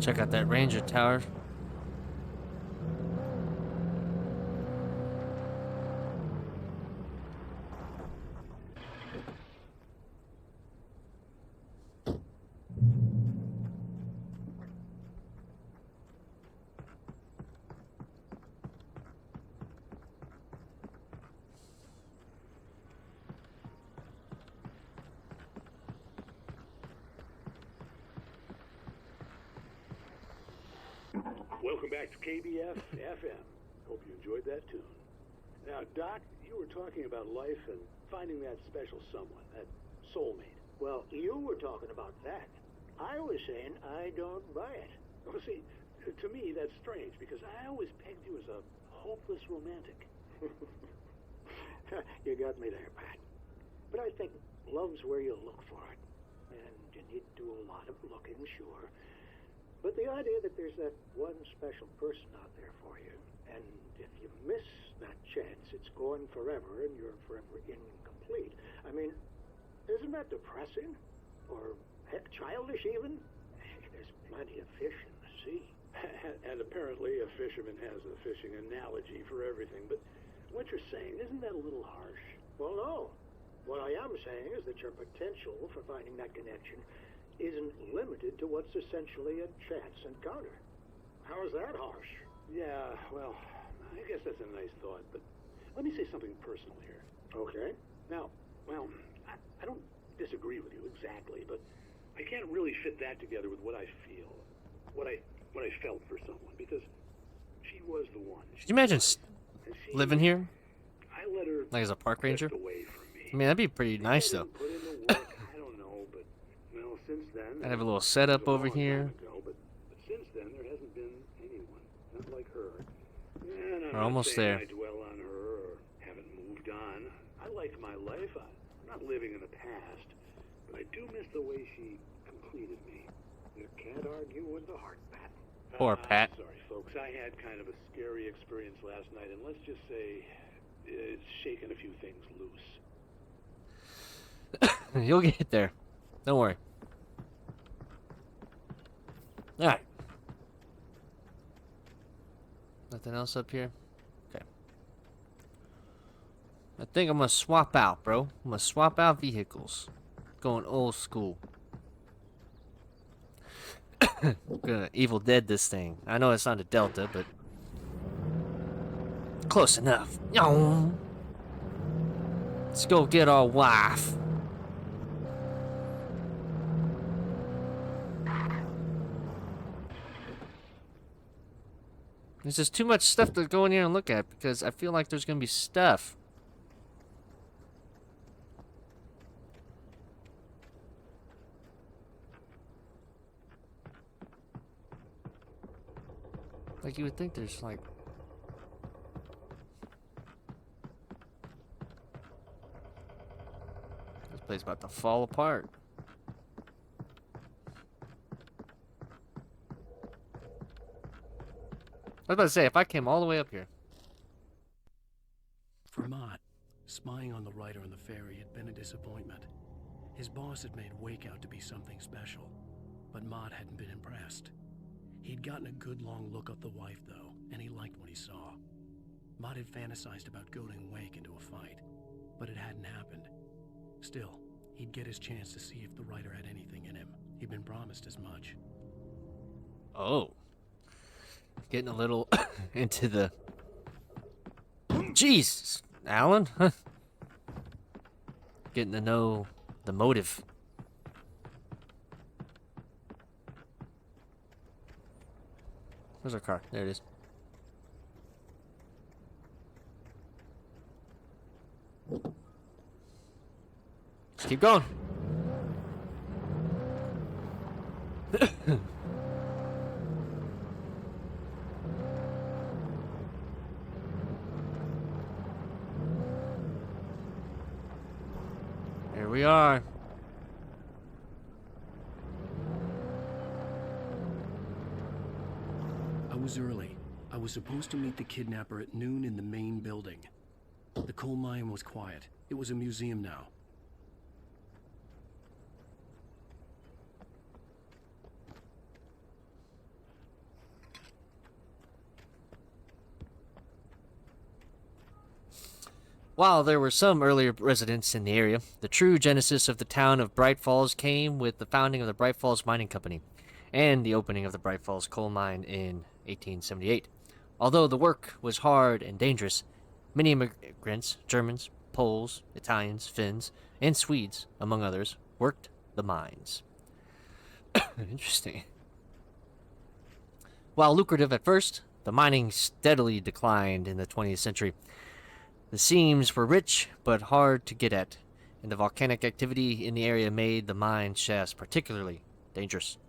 Check out that ranger tower. Welcome back to KBF FM. Hope you enjoyed that tune. Now, Doc, you were talking about life and finding that special someone, that soulmate. Well, you were talking about that. I was saying I don't buy it. Well, see, to me, that's strange, because I always pegged you as a hopeless romantic. You got me there, Pat. But I think love's where you look for it. And you need to do a lot of looking, sure. But the idea that there's that one special person out there for you, and if you miss that chance, it's gone forever, and you're forever incomplete. I mean, isn't that depressing? Or, heck, childish even? There's plenty of fish in the sea. And apparently a fisherman has a fishing analogy for everything, but what you're saying, isn't that a little harsh? Well, no. What I am saying is that your potential for finding that connection isn't limited to what's essentially a chance encounter. How is that harsh? Yeah, well, I guess that's a nice thought, but let me say something personal here. Okay. Now, well, I don't disagree with you exactly, but I can't really fit that together with what I feel, what I felt for someone, because she was the one. Could you imagine living here? I let her like as a park ranger? Away from me. I mean, that'd be pretty nice, though. Put in the work, I don't know, but, well, since then... I'd have a little setup over here. But since then, there hasn't been anyone, not like her. And I'm We're almost there. I dwell on her or haven't moved on. I liked my life. I'm not living in the past, but I do miss the way she completed me. You can't argue with the heart, Pat. Poor Pat. Sorry, folks. I had kind of a scary experience last night, and let's just say it's shaken a few things loose. You'll get there. Don't worry. Alright. Nothing else up here? Okay. I think I'm gonna swap out, bro. I'm gonna swap out vehicles. Going old school. Gonna Evil Dead this thing. I know it's not a Delta, but close enough. Let's go get our wife. There's just too much stuff to go in here and look at because I feel like there's gonna be stuff. Like you would think there's like... This place about to fall apart. I was about to say, if I came all the way up here. For Mott, spying on the writer on the ferry had been a disappointment. His boss had made Wake out to be something special, but Mott hadn't been impressed. He'd gotten a good long look at the wife, though, and he liked what he saw. Mott had fantasized about goading Wake into a fight, but it hadn't happened. Still, he'd get his chance to see if the writer had anything in him. He'd been promised as much. Oh. Getting a little into the... Jeez, Alan. Getting to know the motive. Where's our car? There it is. Just keep going. Here we are. I was early. I was supposed to meet the kidnapper at noon in the main building. The coal mine was quiet. It was a museum now. While there were some earlier residents in the area, the true genesis of the town of Bright Falls came with the founding of the Bright Falls Mining Company and the opening of the Bright Falls coal mine in 1878. Although the work was hard and dangerous, many immigrants, Germans, Poles, Italians, Finns, and Swedes, among others, worked the mines. Interesting. While lucrative at first, the mining steadily declined in the 20th century. The seams were rich but hard to get at, and the volcanic activity in the area made the mine shafts particularly dangerous.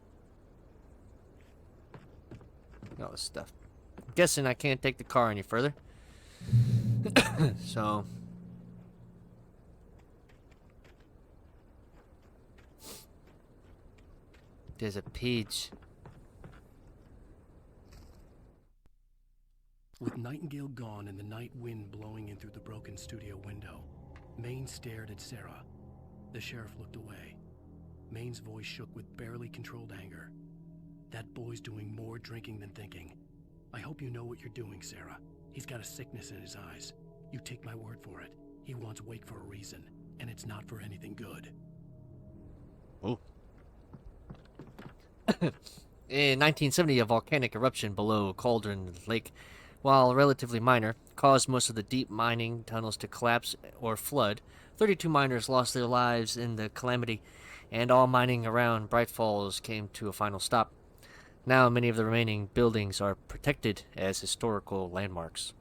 All this stuff. I'm guessing I can't take the car any further. So... there's a page. With Nightingale gone and the night wind blowing in through the broken studio window, Maine stared at Sarah. The sheriff looked away. Maine's voice shook with barely controlled anger. That boy's doing more drinking than thinking. I hope you know what you're doing, Sarah. He's got a sickness in his eyes. You take my word for it. He wants Wake for a reason, and it's not for anything good. Oh. In 1970, a volcanic eruption below Cauldron Lake, while relatively minor, caused most of the deep mining tunnels to collapse or flood. 32 miners lost their lives in the calamity, and all mining around Bright Falls came to a final stop. Now many of the remaining buildings are protected as historical landmarks.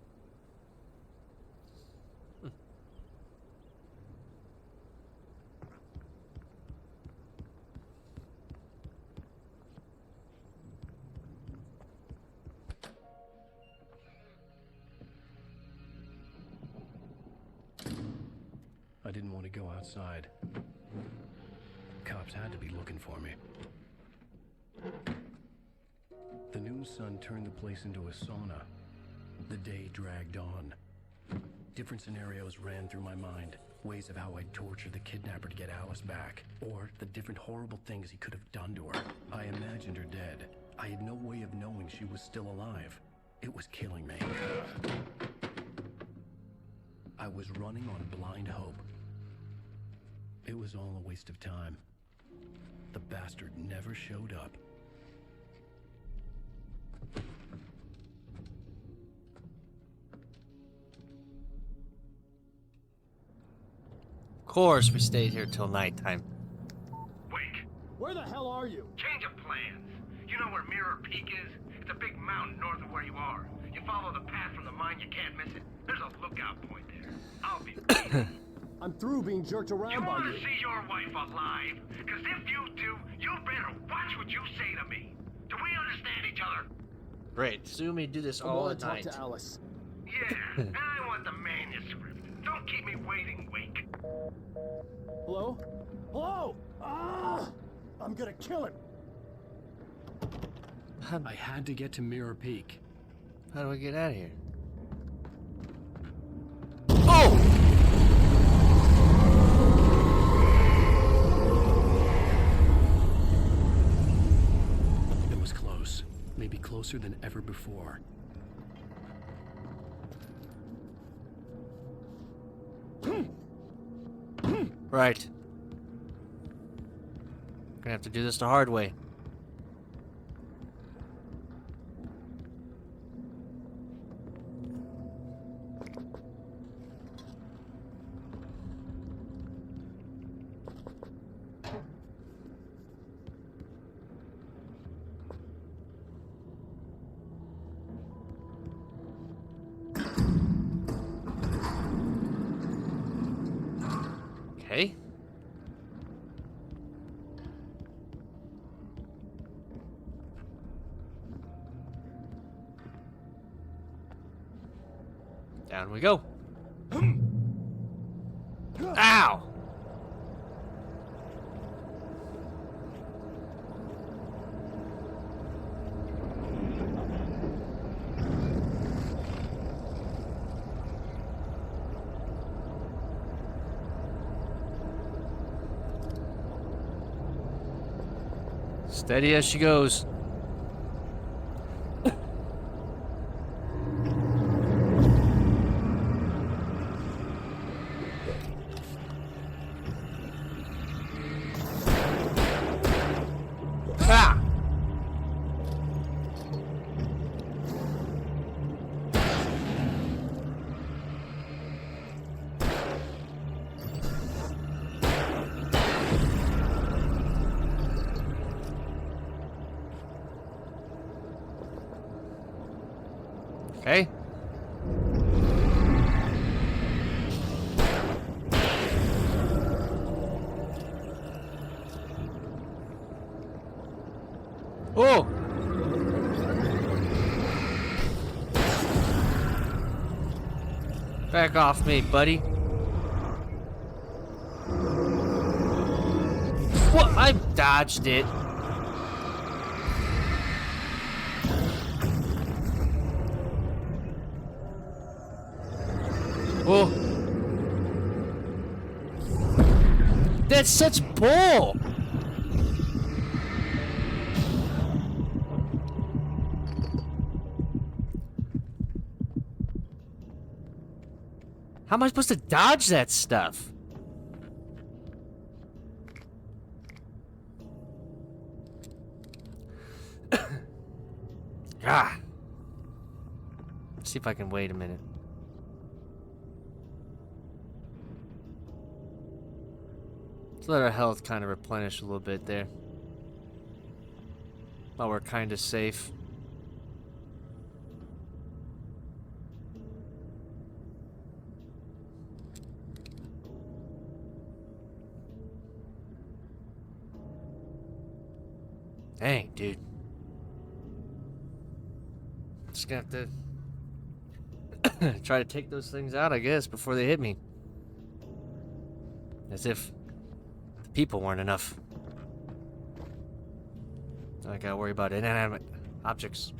I didn't want to go outside. Cops had to be looking for me. The noon sun turned the place into a sauna. The day dragged on. Different scenarios ran through my mind. Ways of how I'd torture the kidnapper to get Alice back. Or the different horrible things he could have done to her. I imagined her dead. I had no way of knowing she was still alive. It was killing me. I was running on blind hope. It was all a waste of time. The bastard never showed up. Of course, we stayed here till nighttime. Wake. Where the hell are you? Change of plans. You know where Mirror Peak is? It's a big mountain north of where you are. You follow the path from the mine, you can't miss it. There's a lookout point there. I'll be waiting. I'm through being jerked around by You want you. to see your wife alive? Because if you do, you better watch what you say to me. Do we understand each other? Great. Sue me do this I all want the to night. talk to Alice. Yeah, and I want the manuscript. Don't keep me waiting, Wake. Hello? Hello? Ah! I'm gonna kill him. I had to get to Mirror Peak. How do I get out of here? Oh! It was close. Maybe closer than ever before. Right. Gonna have to do this the hard way. Okay. Down we go. Ow! Steady as she goes. Ah! Okay. Oh! Back off me, buddy. What? I dodged it. Oh. That's such bull. How am I supposed to dodge that stuff? Ah. Let's see if I can wait a minute. Let's let our health kind of replenish a little bit there. While we're kind of safe. Dang, dude. Just gonna have to try to take those things out, I guess, before they hit me. As if the people weren't enough. I gotta worry about inanimate objects.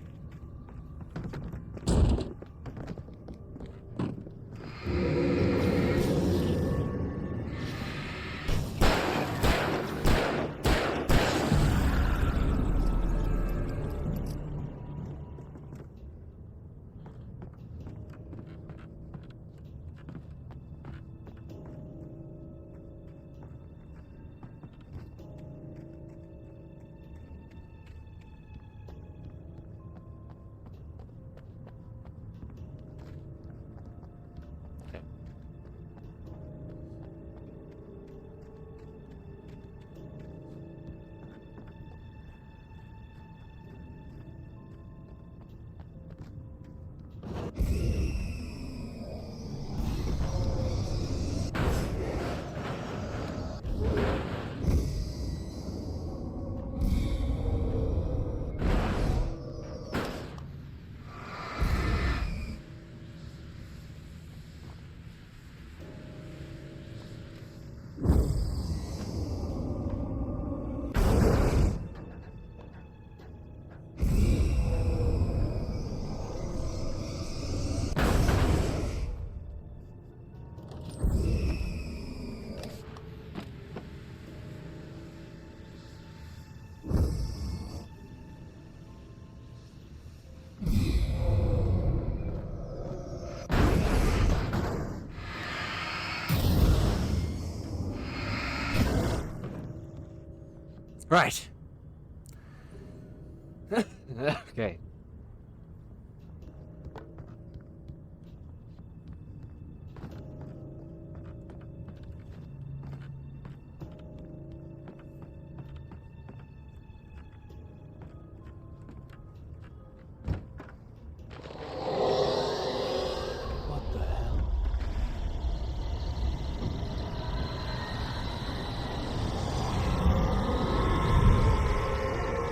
Right. Okay.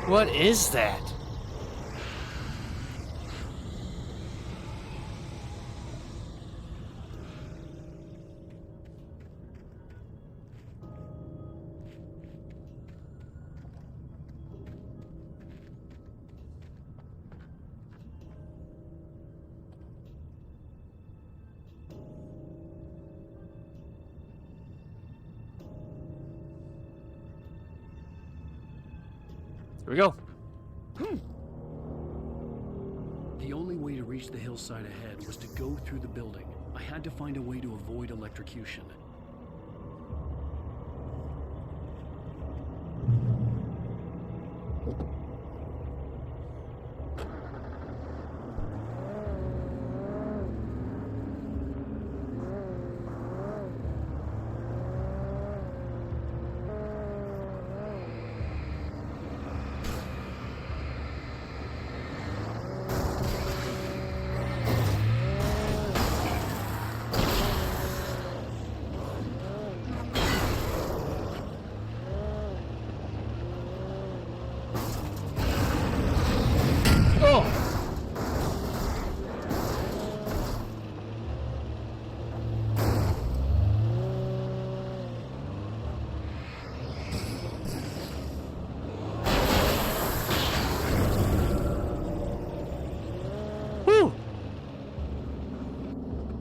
What is that? Here we go. The only way to reach the hillside ahead was to go through the building. I had to find a way to avoid electrocution.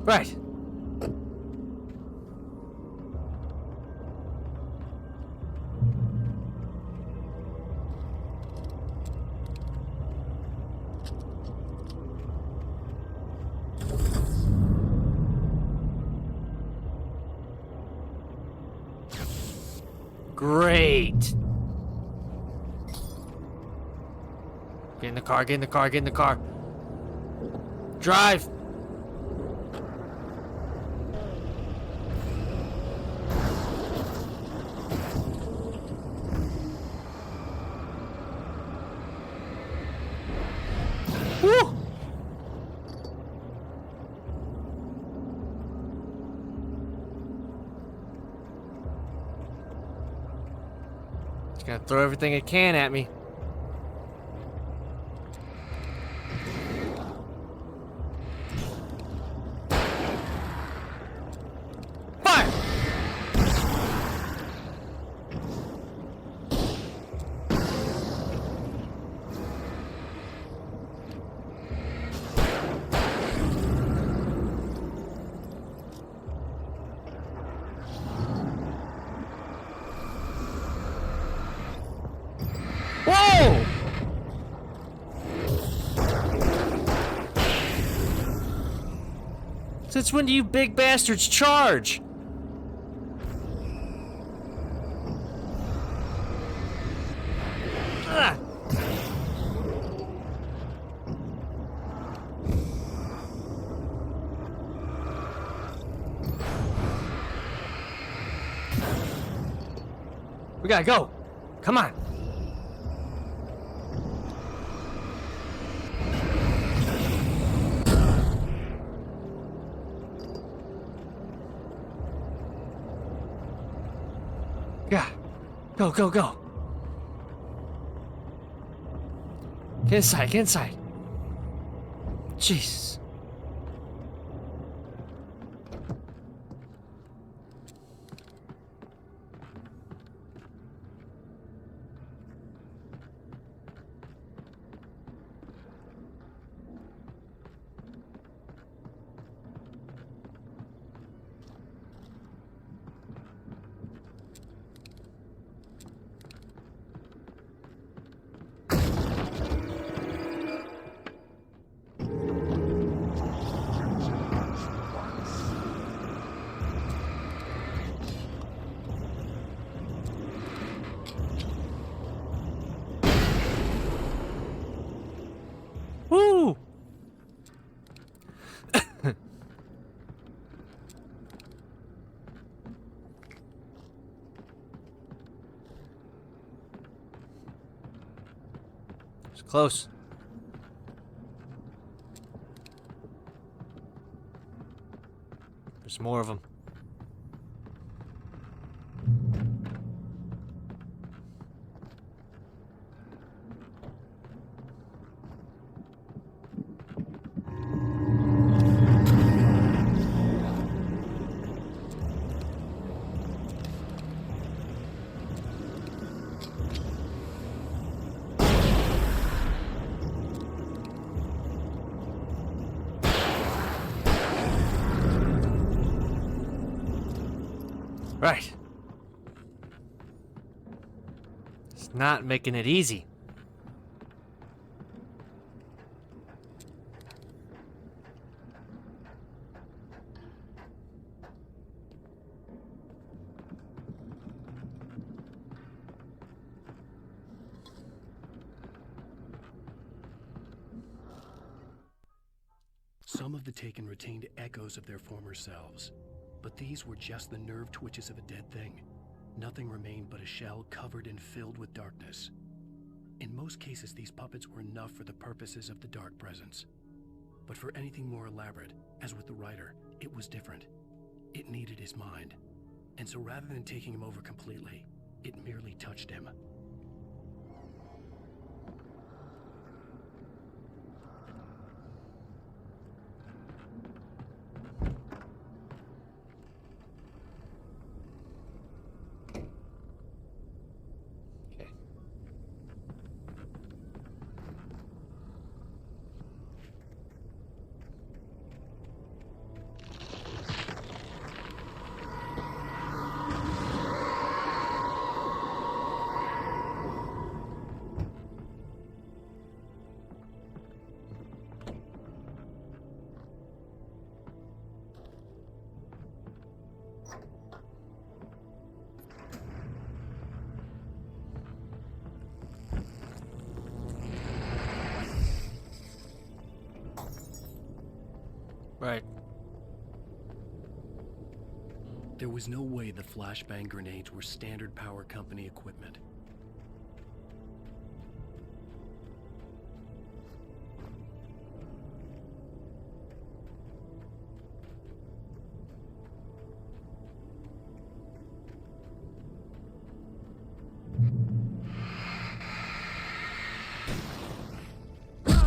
Right. Great. Get in the car, get in the car, get in the car. Drive. Woo! It's gonna throw everything it can at me. Fire! Whoa! Since when do you big bastards charge? Ah. We gotta go. Come on. Yeah. Go, go, go. Get inside, get inside. Jesus. Woo! It's close. There's more of them. Right. It's not making it easy. Some of the taken retained echoes of their former selves, but these were just the nerve twitches of a dead thing. Nothing remained but a shell covered and filled with darkness. In most cases, these puppets were enough for the purposes of the dark presence. But for anything more elaborate, as with the writer, it was different. It needed his mind. And so rather than taking him over completely, it merely touched him. Right. There was no way the flashbang grenades were standard power company equipment.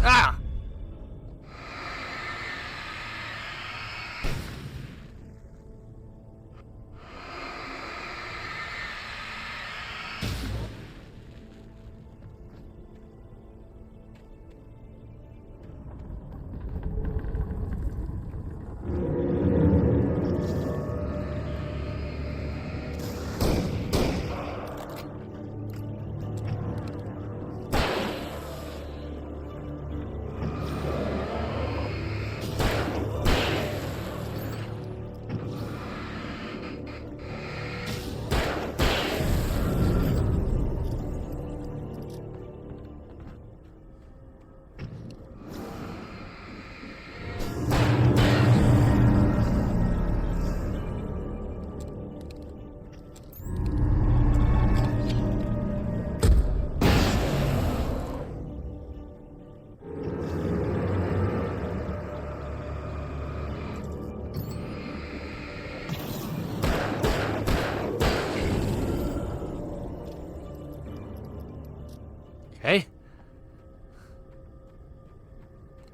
Ah! Okay.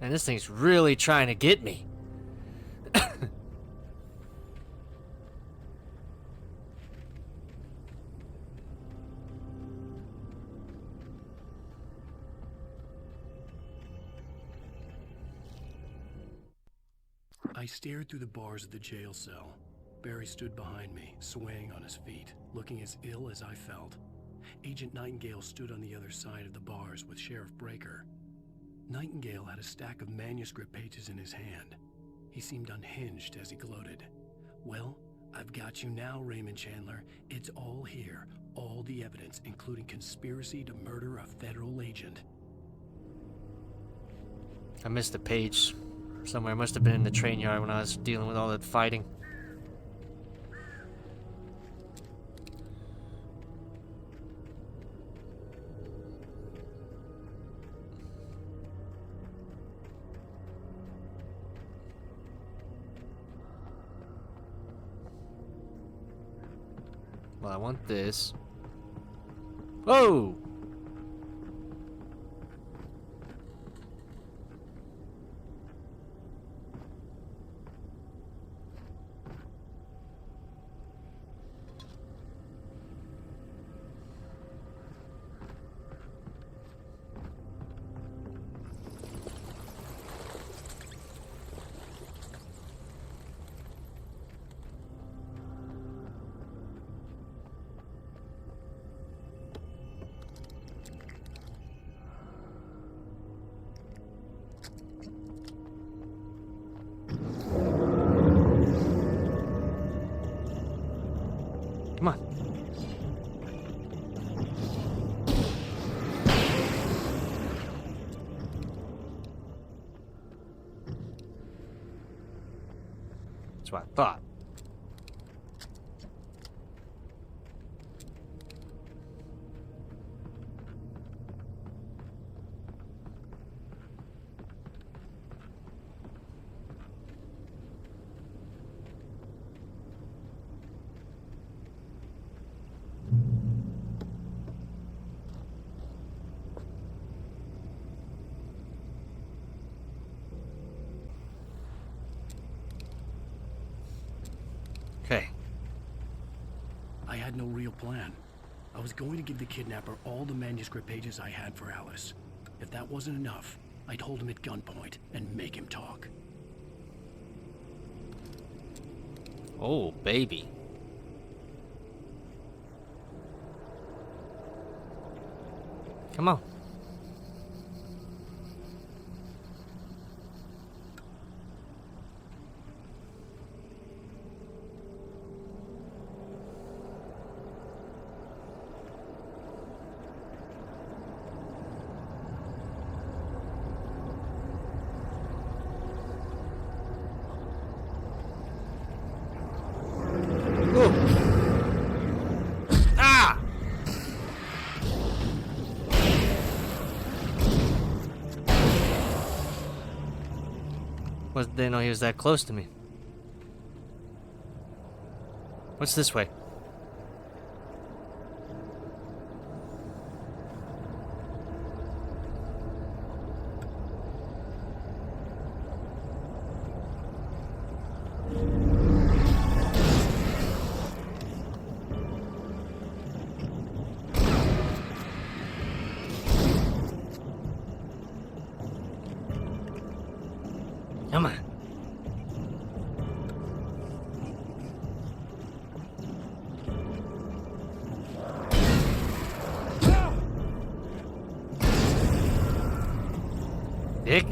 And this thing's really trying to get me. I stared through the bars of the jail cell. Barry stood behind me, swaying on his feet, looking as ill as I felt. Agent Nightingale stood on the other side of the bars with Sheriff Breaker. Nightingale had a stack of manuscript pages in his hand. He seemed unhinged as he gloated. "Well, I've got you now, Raymond Chandler. It's all here. All the evidence, including conspiracy to murder a federal agent." I missed a page somewhere. It must have been in the train yard when I was dealing with all that fighting. Well, I want this. Whoa! That's what I thought. Okay. I had no real plan. I was going to give the kidnapper all the manuscript pages I had for Alice. If that wasn't enough, I'd hold him at gunpoint and make him talk. Oh, baby. Come on. Ah! Didn't know he was that close to me. What's this way? Come on. Dick?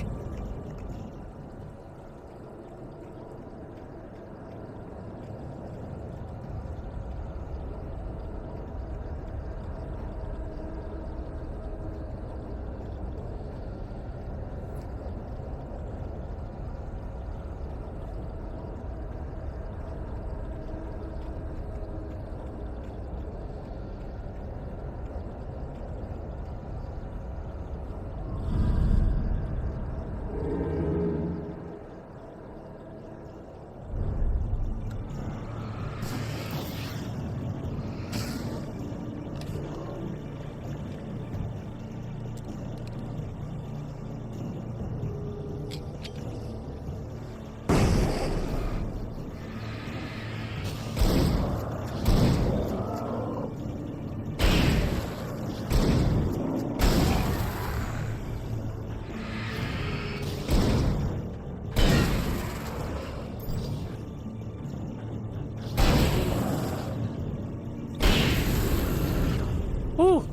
Ooh.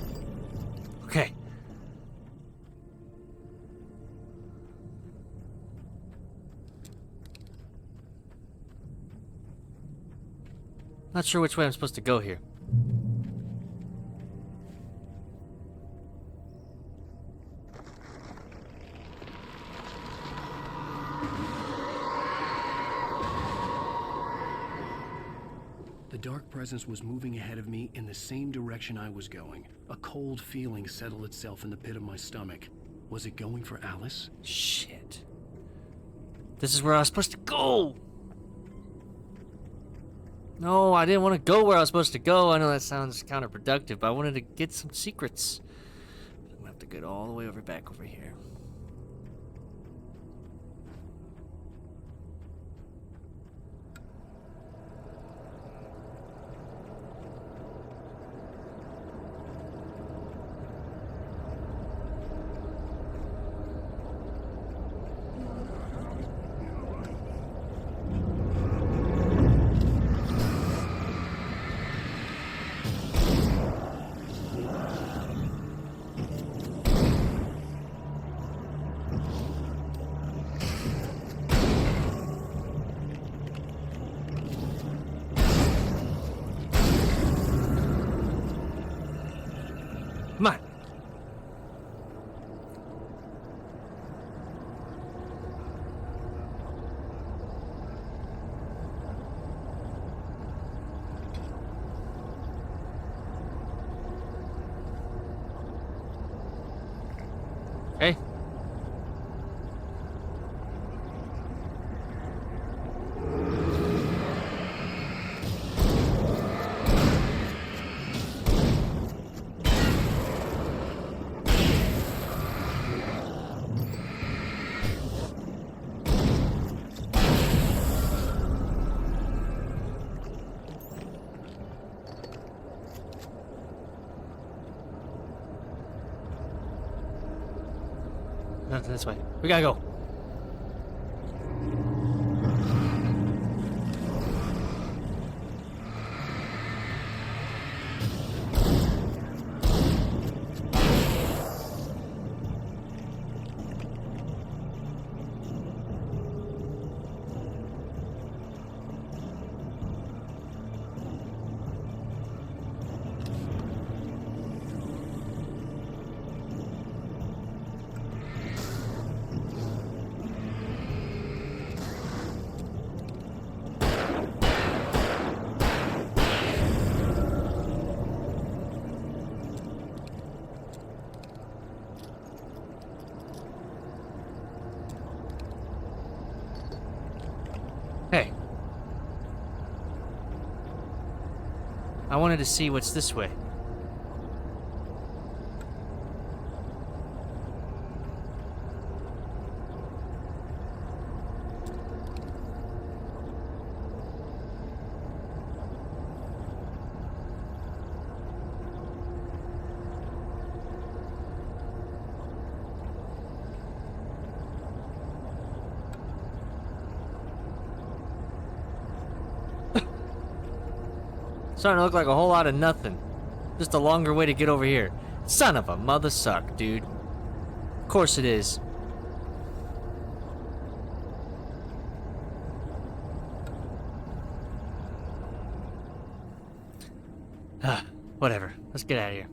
Okay. Not sure which way I'm supposed to go here. The dark presence was moving ahead of me in the same direction I was going. A cold feeling settled itself in the pit of my stomach. Was it going for Alice? Shit. This is where I was supposed to go! No, I didn't want to go where I was supposed to go. I know that sounds counterproductive, but I wanted to get some secrets. I'm gonna have to get all the way back over here. Okay. Nothing this way. We gotta go. Hey. I wanted to see what's this way. Starting to look like a whole lot of nothing. Just a longer way to get over here. Son of a mother suck, dude. Of course it is. Whatever. Let's get out of here.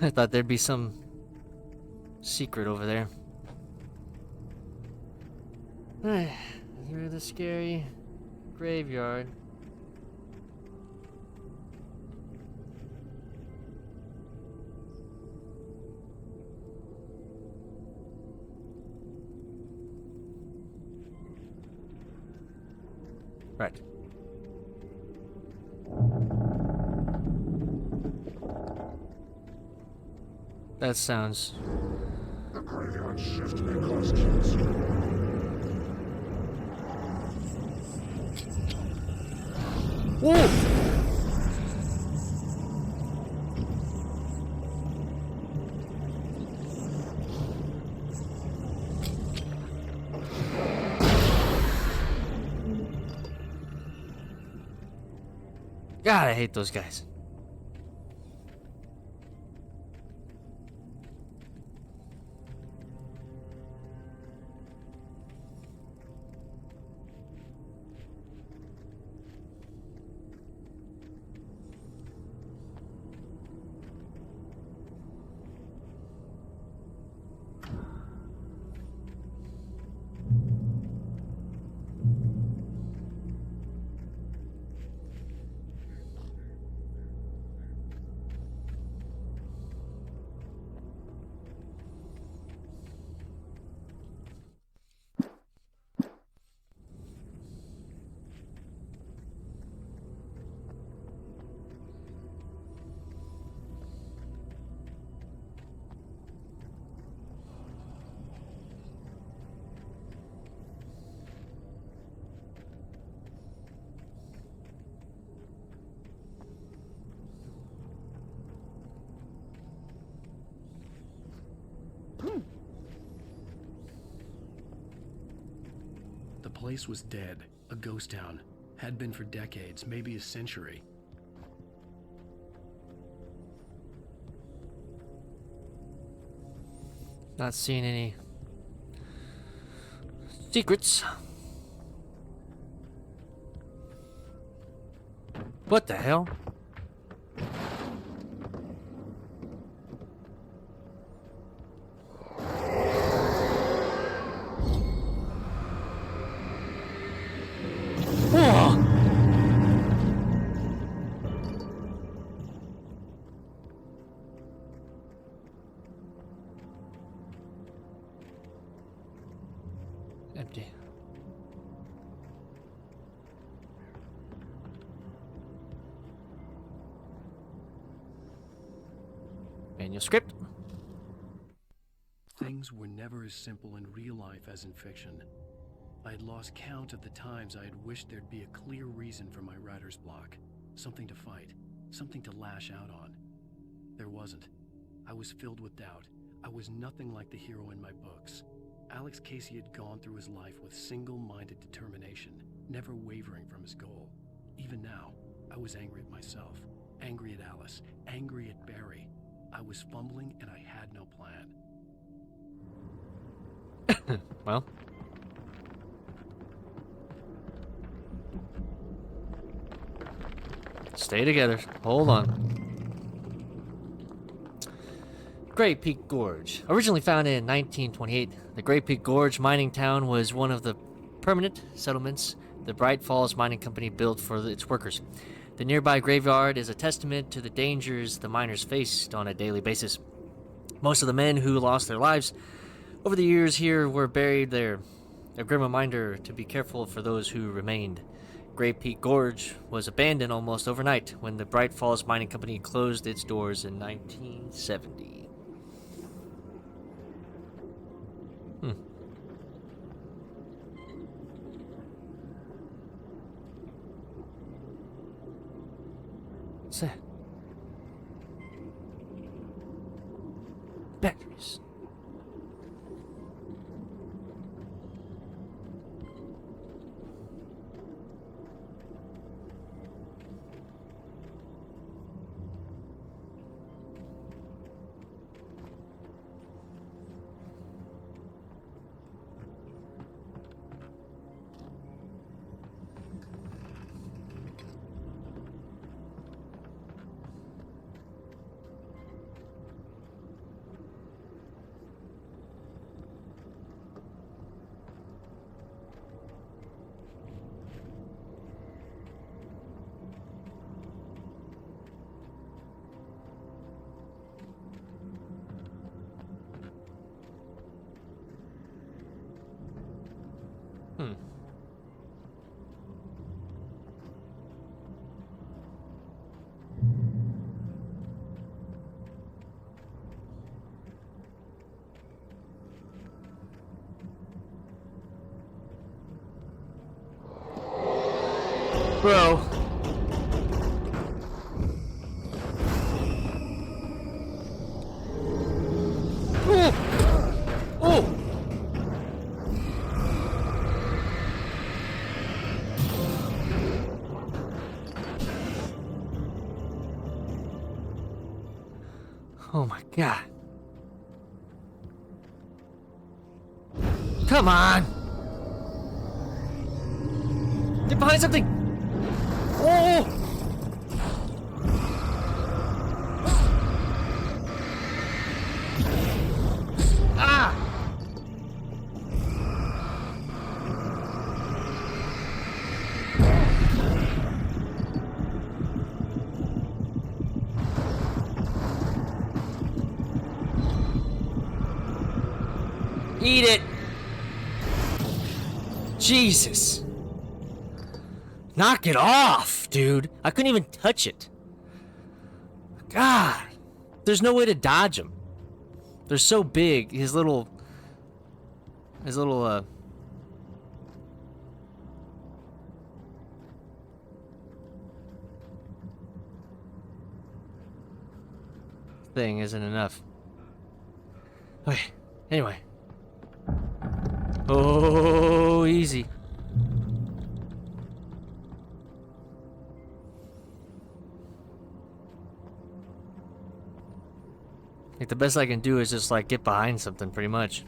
I thought there'd be some secret over there. Through the scary graveyard. Right. That sounds... The graveyard shift may cause cancer. Whoa! God, I hate those guys. The place was dead, a ghost town. Had been for decades, maybe a century. Not seeing any secrets. What the hell? Empty. Manuscript. Things were never as simple in real life as in fiction. I had lost count of the times I had wished there'd be a clear reason for my writer's block. Something to fight, something to lash out on. There wasn't. I was filled with doubt. I was nothing like the hero in my books. Alex Casey had gone through his life with single-minded determination, never wavering from his goal. Even now, I was angry at myself, angry at Alice, angry at Barry. I was fumbling and I had no plan. Well. Stay together. Hold on. Great Peak Gorge. Originally founded in 1928, the Great Peak Gorge mining town was one of the permanent settlements the Bright Falls Mining Company built for its workers. The nearby graveyard is a testament to the dangers the miners faced on a daily basis. Most of the men who lost their lives over the years here were buried there, a grim reminder to be careful for those who remained. Great Peak Gorge was abandoned almost overnight when the Bright Falls Mining Company closed its doors in 1970. What's that? Batteries. Bro. Oh. Oh my God. Come on. Get behind something. Oh! Ah! Eat it! Jesus! Knock it off, dude. I couldn't even touch it. God. There's no way to dodge them. They're so big. His little thing isn't enough. Okay. Anyway. Oh, easy. Like, the best I can do is just, like, get behind something, pretty much.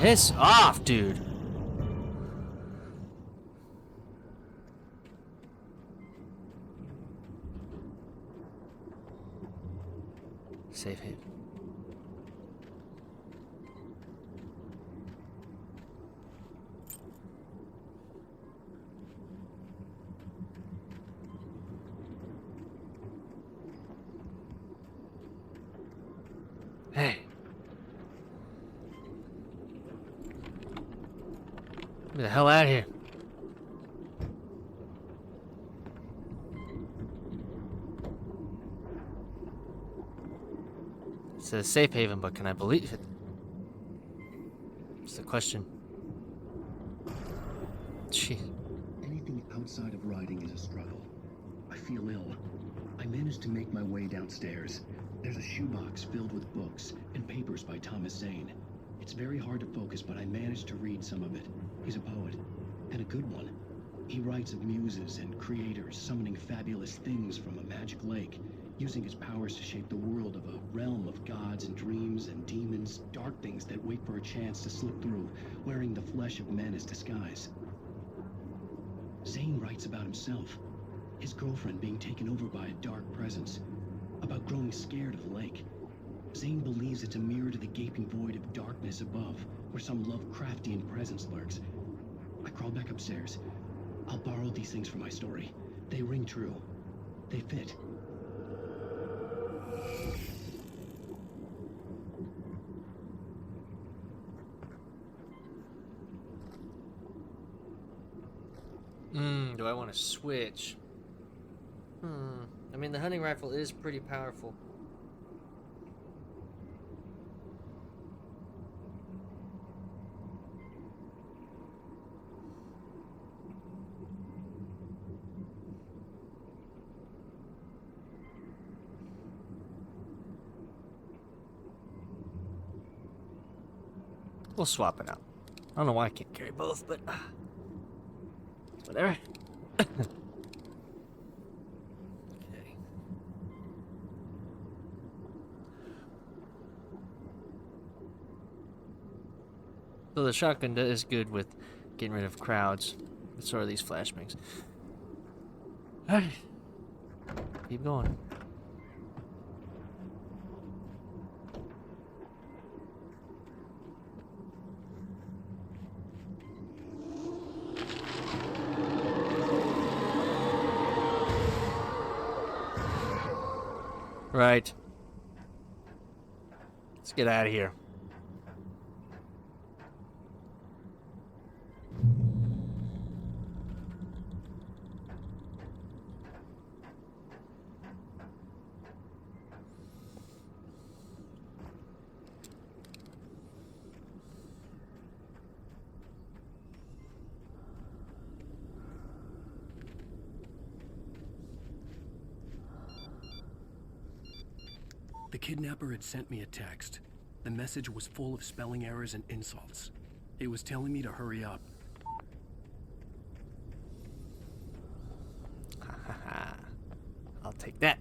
Piss off, dude. Safe haven. Hey. Get me the hell out of here. It says safe haven, but can I believe it? It's the question. Gee. Anything outside of writing is a struggle. I feel ill. I managed to make my way downstairs. There's a shoebox filled with books and papers by Thomas Zane. It's very hard to focus, but I managed to read some of it. He's a poet, and a good one. He writes of muses and creators summoning fabulous things from a magic lake, using his powers to shape the world of a realm of gods and dreams and demons, dark things that wait for a chance to slip through, wearing the flesh of men as disguise. Zane writes about himself, his girlfriend being taken over by a dark presence, about growing scared of the lake. Zane believes it's a mirror to the gaping void of darkness above, where some Lovecraftian presence lurks. I crawl back upstairs. I'll borrow these things for my story. They ring true. They fit. Do I want to switch? I mean, the hunting rifle is pretty powerful. We'll swap it out. I don't know why I can't carry both, but whatever. Okay. So the shotgun is good with getting rid of crowds. So are these flashbangs. Alright. Keep going. Right. Let's get out of here. The kidnapper had sent me a text. The message was full of spelling errors and insults. It was telling me to hurry up. I'll take that.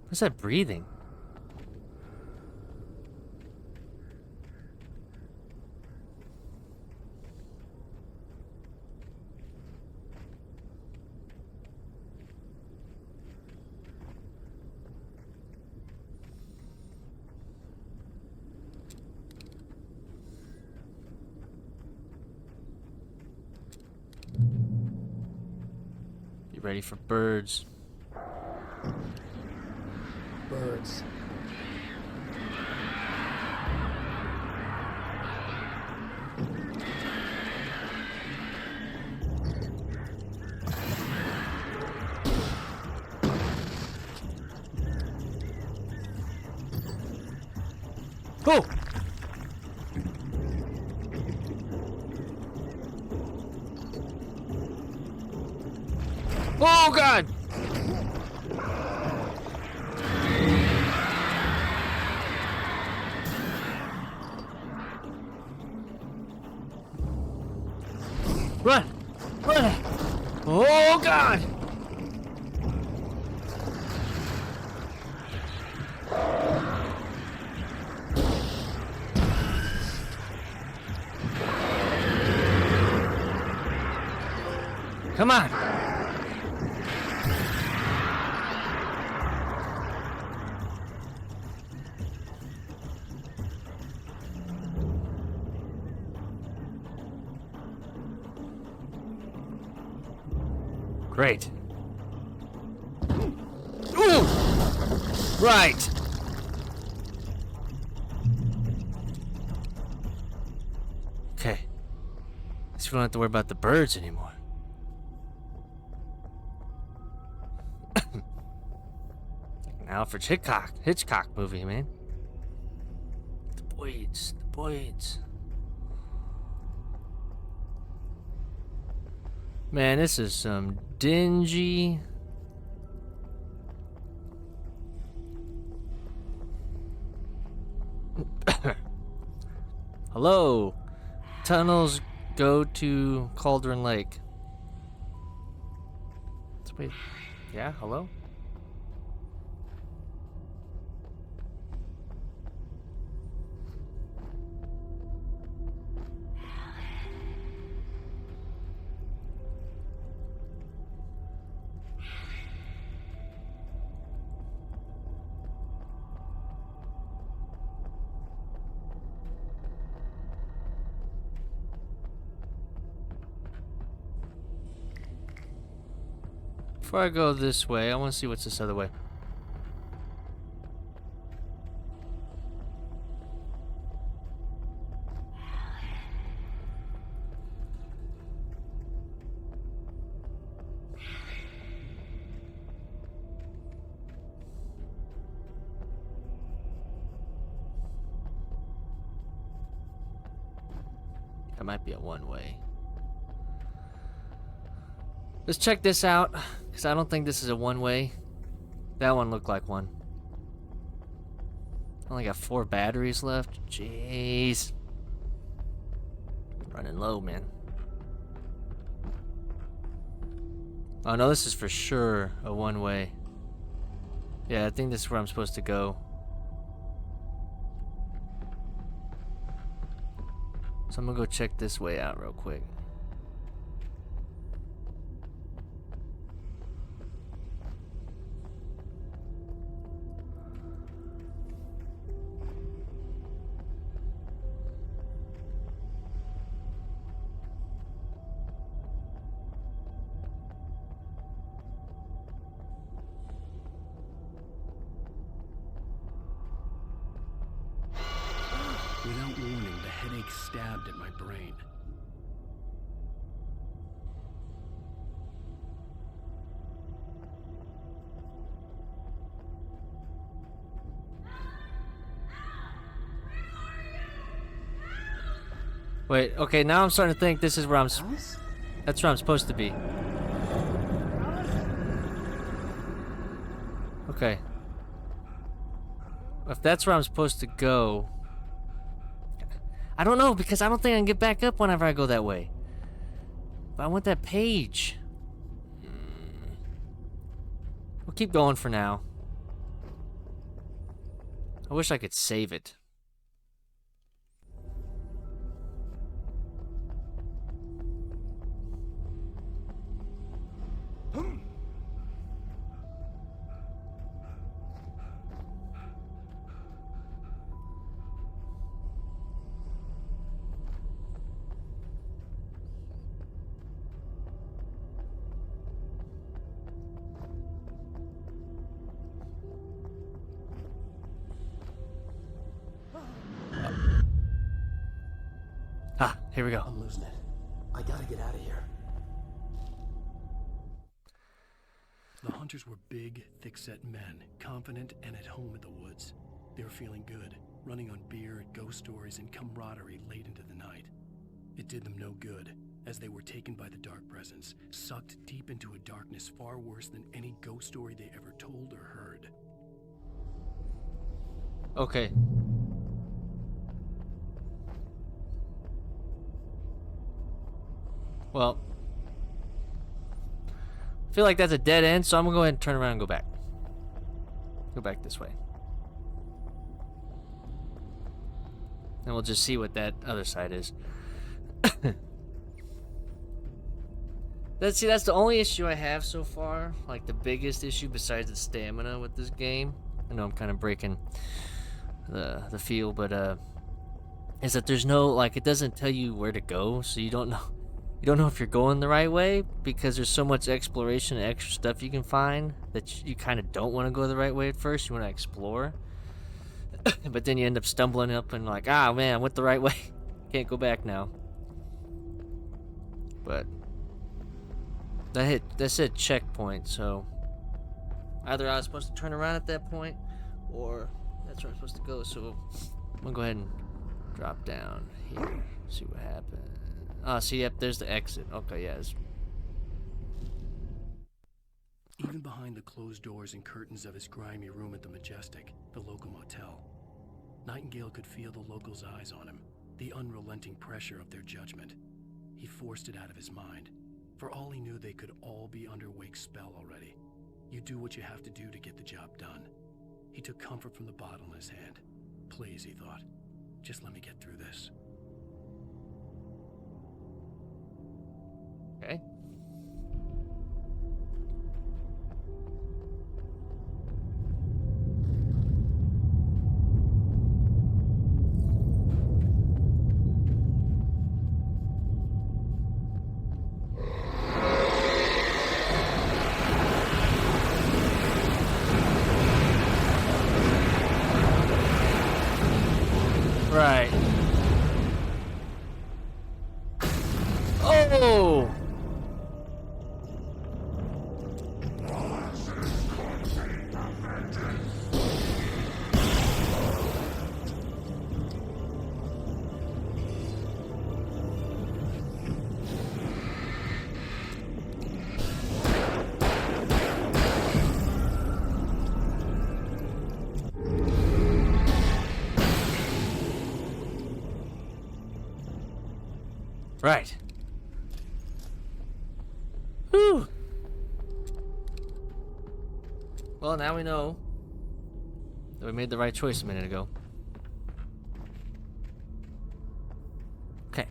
What's that breathing? Ready for birds. Birds. Oh! Oh God! Run! Run! Oh God! Come on. Great. Ooh! Right. Okay. Guess we don't have to worry about the birds anymore. Alfred Hitchcock movie, man. The Boyds. Man, this is some dingy. Hello. Tunnels go to Cauldron Lake. Wait. Yeah, hello? Before I go this way, I want to see what's this other way. That might be a one-way. Let's check this out, because I don't think this is a one-way. That one looked like one. Only got 4 batteries left. Jeez. Running low, man. Oh no, this is for sure a one-way. Yeah, I think this is where I'm supposed to go. So I'm gonna go check this way out real quick. Without warning, the headache stabbed at my brain. Wait, okay, now I'm starting to think this is where that's where I'm supposed to be. Okay. If that's where I'm supposed to go... I don't know, because I don't think I can get back up whenever I go that way. But I want that page. We'll keep going for now. I wish I could save it. Ah, here we go. I'm losing it. I gotta get out of here. The hunters were big, thick-set men, confident and at home in the woods. They were feeling good, running on beer, ghost stories, and camaraderie late into the night. It did them no good, as they were taken by the dark presence, sucked deep into a darkness far worse than any ghost story they ever told or heard. Okay. Well, I feel like that's a dead end, so I'm gonna go ahead and turn around and go back. Go back this way. And we'll just see what that other side is. That's the only issue I have so far. Like the biggest issue besides the stamina with this game. I know I'm kind of breaking the feel, but is that there's no, like, it doesn't tell you where to go, so you don't know if you're going the right way, because there's so much exploration and extra stuff you can find that you kind of don't want to go the right way at first. You want to explore, but then you end up stumbling up and like, ah man, I went the right way. Can't go back now. But that said checkpoint, so either I was supposed to turn around at that point, or that's where I'm supposed to go. So I'm gonna go ahead and drop down here, see what happens. Oh, see, yep, there's the exit. Okay, yeah. Even behind the closed doors and curtains of his grimy room at the Majestic, the local motel, Nightingale could feel the locals' eyes on him, the unrelenting pressure of their judgment. He forced it out of his mind. For all he knew, they could all be under Wake's spell already. You do what you have to do to get the job done. He took comfort from the bottle in his hand. Please, he thought, just let me get through this. Okay. Right. Oh! Right. Whew. Well, now we know that we made the right choice a minute ago. Okay.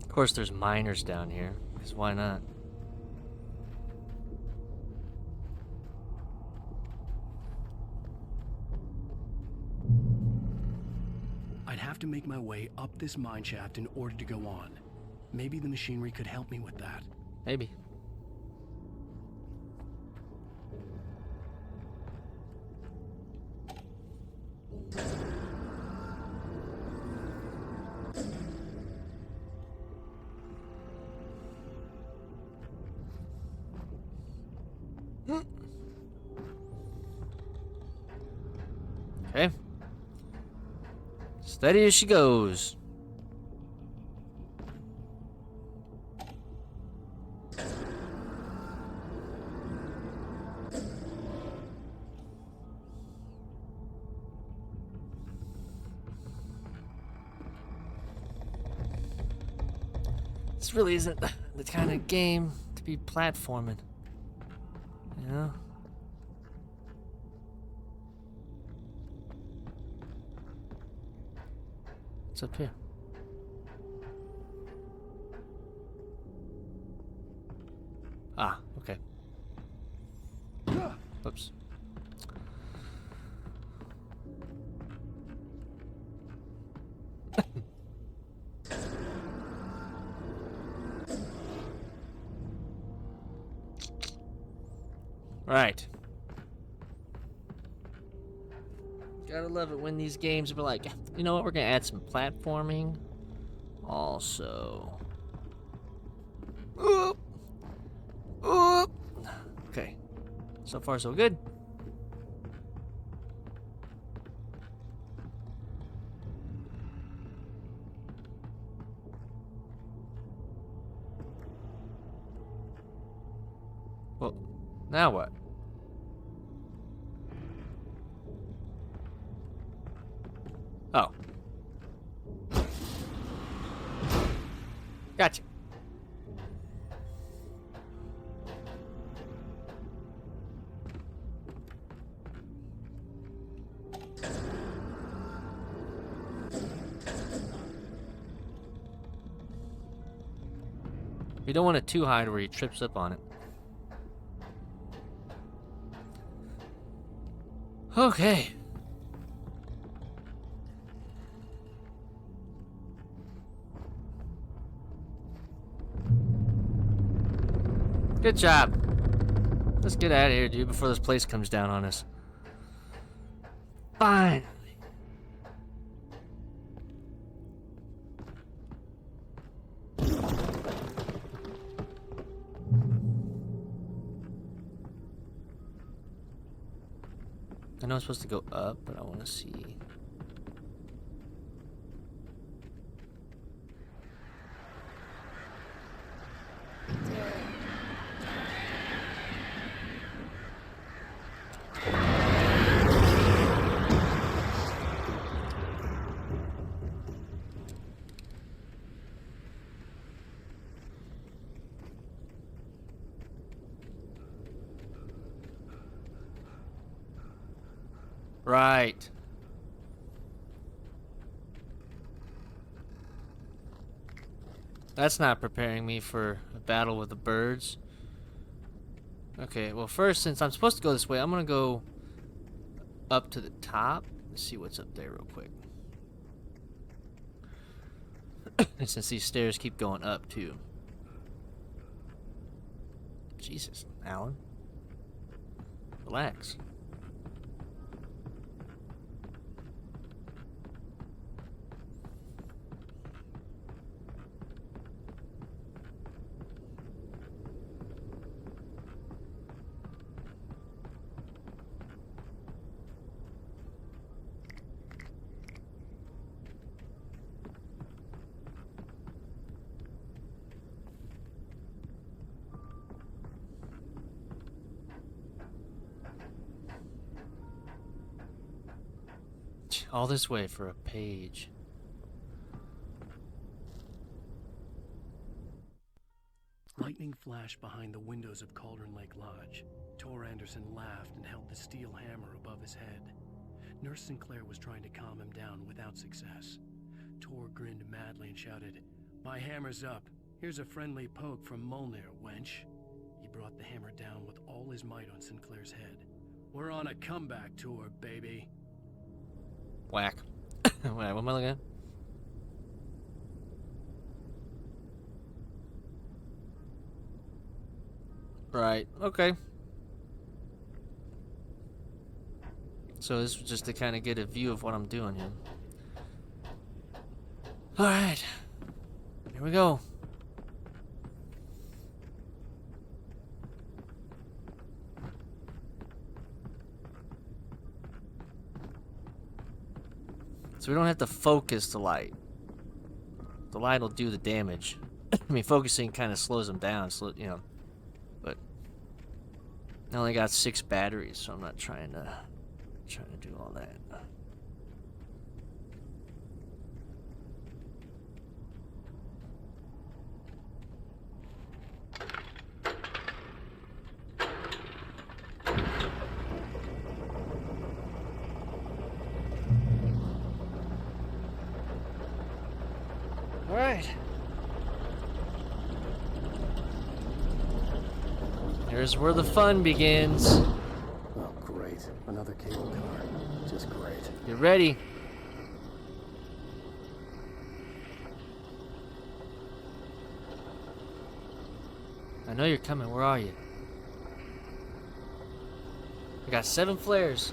Of course, there's miners down here, because why not? I'd have to make my way up this mine shaft in order to go on. Maybe the machinery could help me with that. Maybe. Okay. Steady as she goes. This really isn't the kind of game to be platforming, you know? What's up here? Ah, okay. Oops. Right. Gotta love it when these games are like, you know what, we're gonna add some platforming. Also. Oop. Oop. Okay. So far, so good. Well, now what? Oh. Gotcha. You don't want it too high to where he trips up on it. Okay. Good job. Let's get out of here, dude, before this place comes down on us. Fine. I know I'm supposed to go up, but I want to see. Right. That's not preparing me for a battle with the birds. Okay, well first, since I'm supposed to go this way, I'm gonna go up to the top. Let's see what's up there real quick. And since these stairs keep going up too. Jesus, Alan. Relax. All this way for a page. Lightning flashed behind the windows of Cauldron Lake Lodge. Tor Anderson laughed and held the steel hammer above his head. Nurse Sinclair was trying to calm him down without success. Tor grinned madly and shouted, "My hammer's up. Here's a friendly poke from Molnir, wench." He brought the hammer down with all his might on Sinclair's head. "We're on a comeback tour, baby." Whack. Wait, what am I looking at? Right, okay. So this was just to kind of get a view of what I'm doing here. Alright. Here we go. So we don't have to focus the light. The light will do the damage. I mean, focusing kind of slows them down, so, you know. But I only got 6 batteries, so I'm not trying to do all that. All right. Here's where the fun begins. Oh, great. Another cable car. Just great. Get ready. I know you're coming. Where are you? I got 7 flares.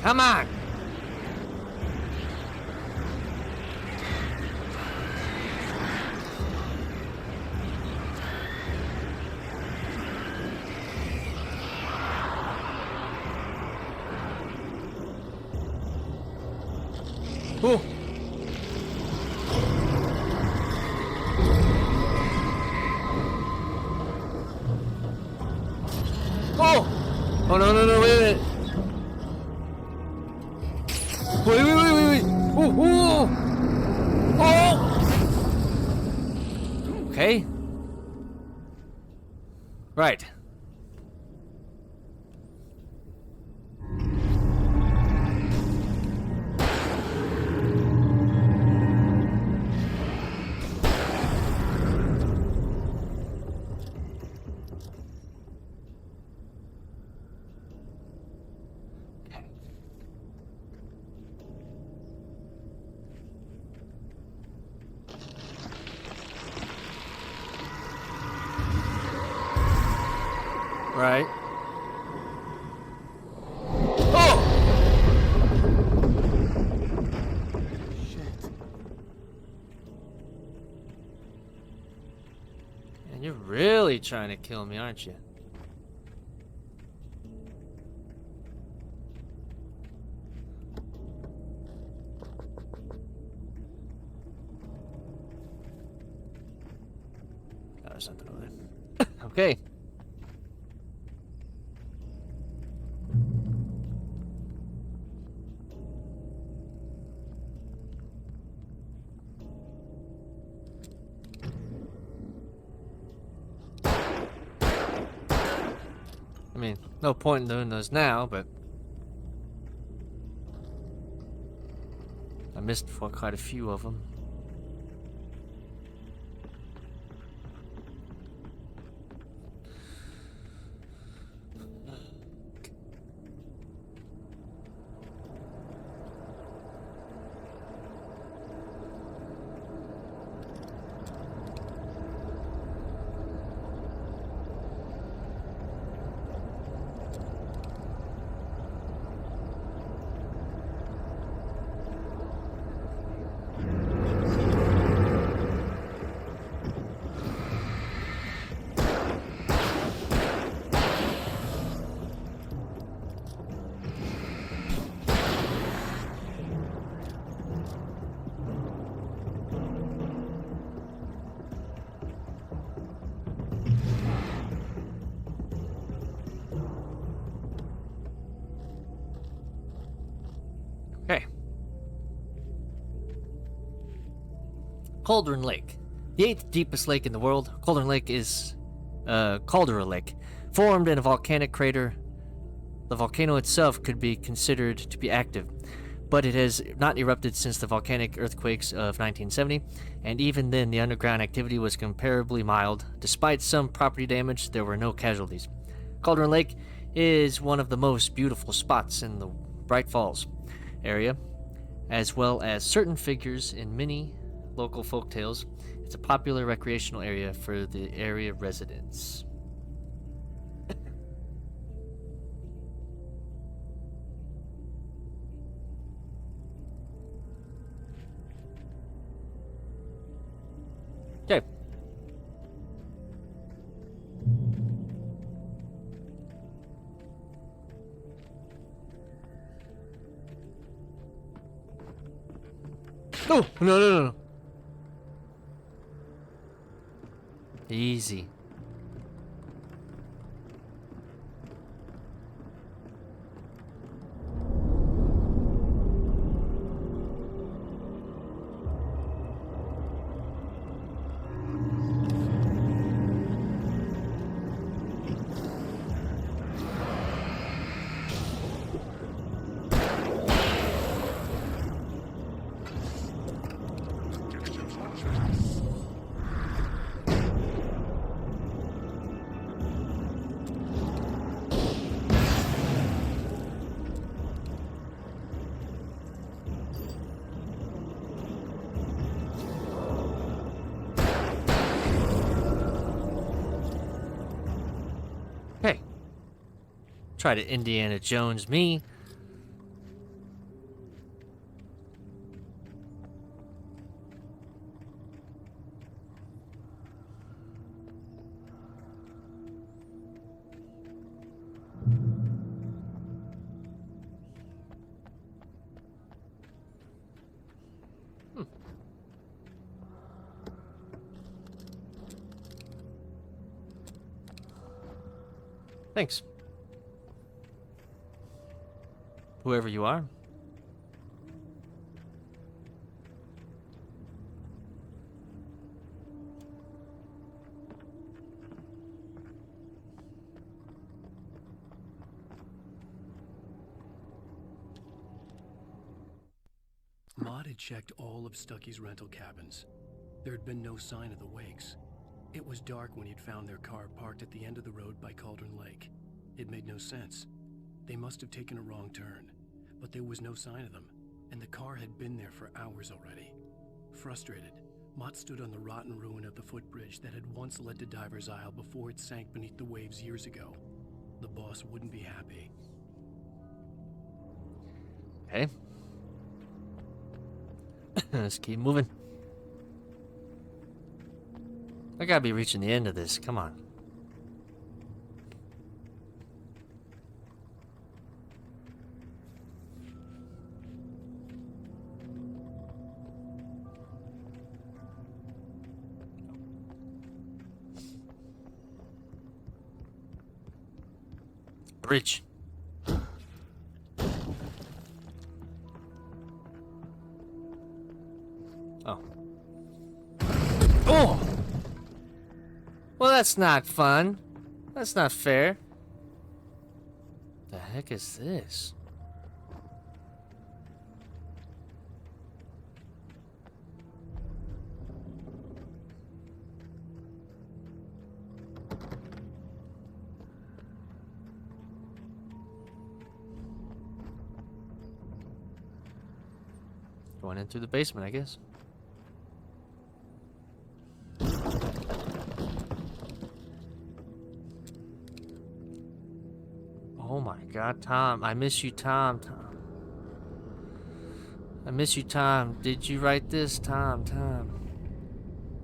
Come on! Okay. Right. Right. Oh! Shit. And you're really trying to kill me, aren't you? Oh, there's something over there. Okay. I mean, no point in doing those now, but I missed for quite a few of them. Okay. Cauldron Lake. The 8th deepest lake in the world, Cauldron Lake is Caldera Lake, formed in a volcanic crater. The volcano itself could be considered to be active, but it has not erupted since the volcanic earthquakes of 1970, and even then the underground activity was comparably mild. Despite some property damage, there were no casualties. Cauldron Lake is one of the most beautiful spots in the Bright Falls area, as well as certain figures in many local folktales. It's a popular recreational area for the area residents. Okay. No, no. Easy. Hey. Try to Indiana Jones me. Thanks. Whoever you are. Mott had checked all of Stucky's rental cabins. There had been no sign of the Wakes. It was dark when he'd found their car parked at the end of the road by Cauldron Lake. It made no sense. They must have taken a wrong turn, but there was no sign of them, and the car had been there for hours already. Frustrated, Mott stood on the rotten ruin of the footbridge that had once led to Diver's Isle before it sank beneath the waves years ago. The boss wouldn't be happy. Okay. Let's keep moving. I gotta be reaching the end of this. Come on. Bridge. Oh. Oh! Well, that's not fun. That's not fair. The heck is this? Going in through the basement, I guess. Oh my God, Tom. I miss you, Tom. I miss you, Tom. Did you write this, Tom?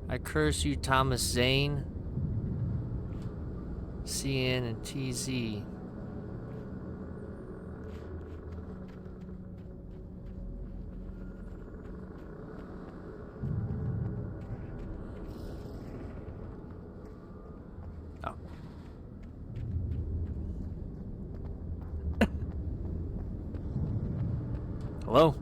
I curse you, Thomas Zane. CN and TZ. Hello?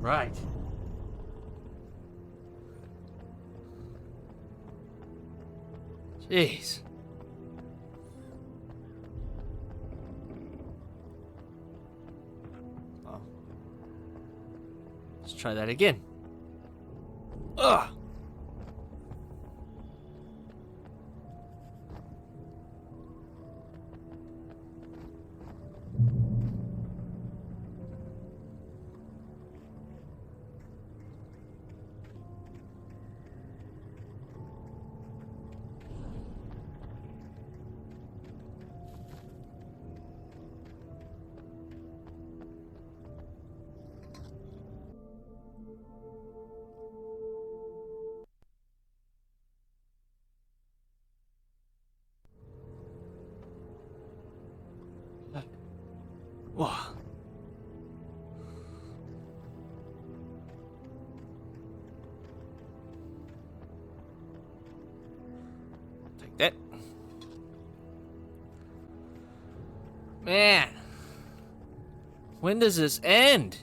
Right. Jeez. Oh. Let's try that again. Ugh. Whoa. Take that. Man. When does this end?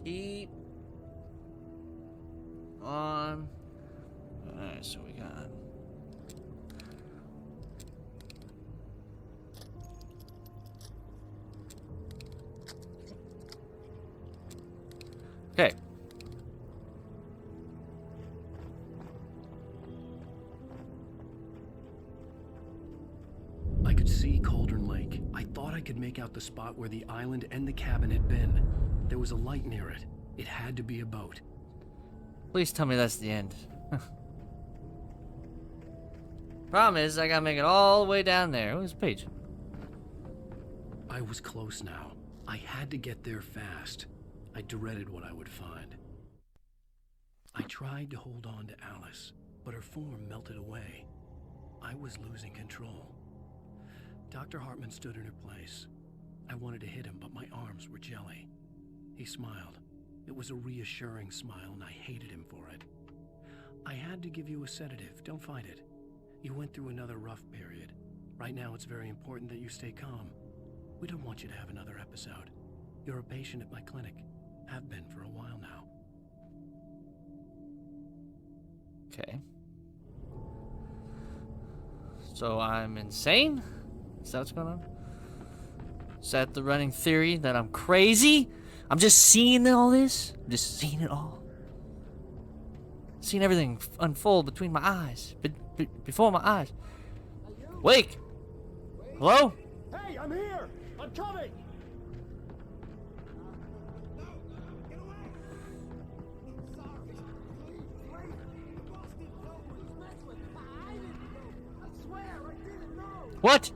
Keep on. Alright, so we got. Okay. I could see Cauldron Lake. I thought I could make out the spot where the island and the cabin had been. There was a light near it. It had to be a boat. Please tell me that's the end. Problem is, I gotta make it all the way down there. Where's the page? I was close now. I had to get there fast. I dreaded what I would find. I tried to hold on to Alice, but her form melted away. I was losing control. Dr. Hartman stood in her place. I wanted to hit him, but my arms were jelly. He smiled. It was a reassuring smile, and I hated him for it. I had to give you a sedative. Don't fight it. You went through another rough period. Right now, it's very important that you stay calm. We don't want you to have another episode. You're a patient at my clinic. Have been for a while now. Okay. So I'm insane? Is that what's going on? Is that the running theory that I'm crazy? I'm just seeing all this? I'm just seeing it all. Seeing everything unfold between my eyes. Before my eyes. Wake! Hello? Hey, I'm here! I'm coming! What?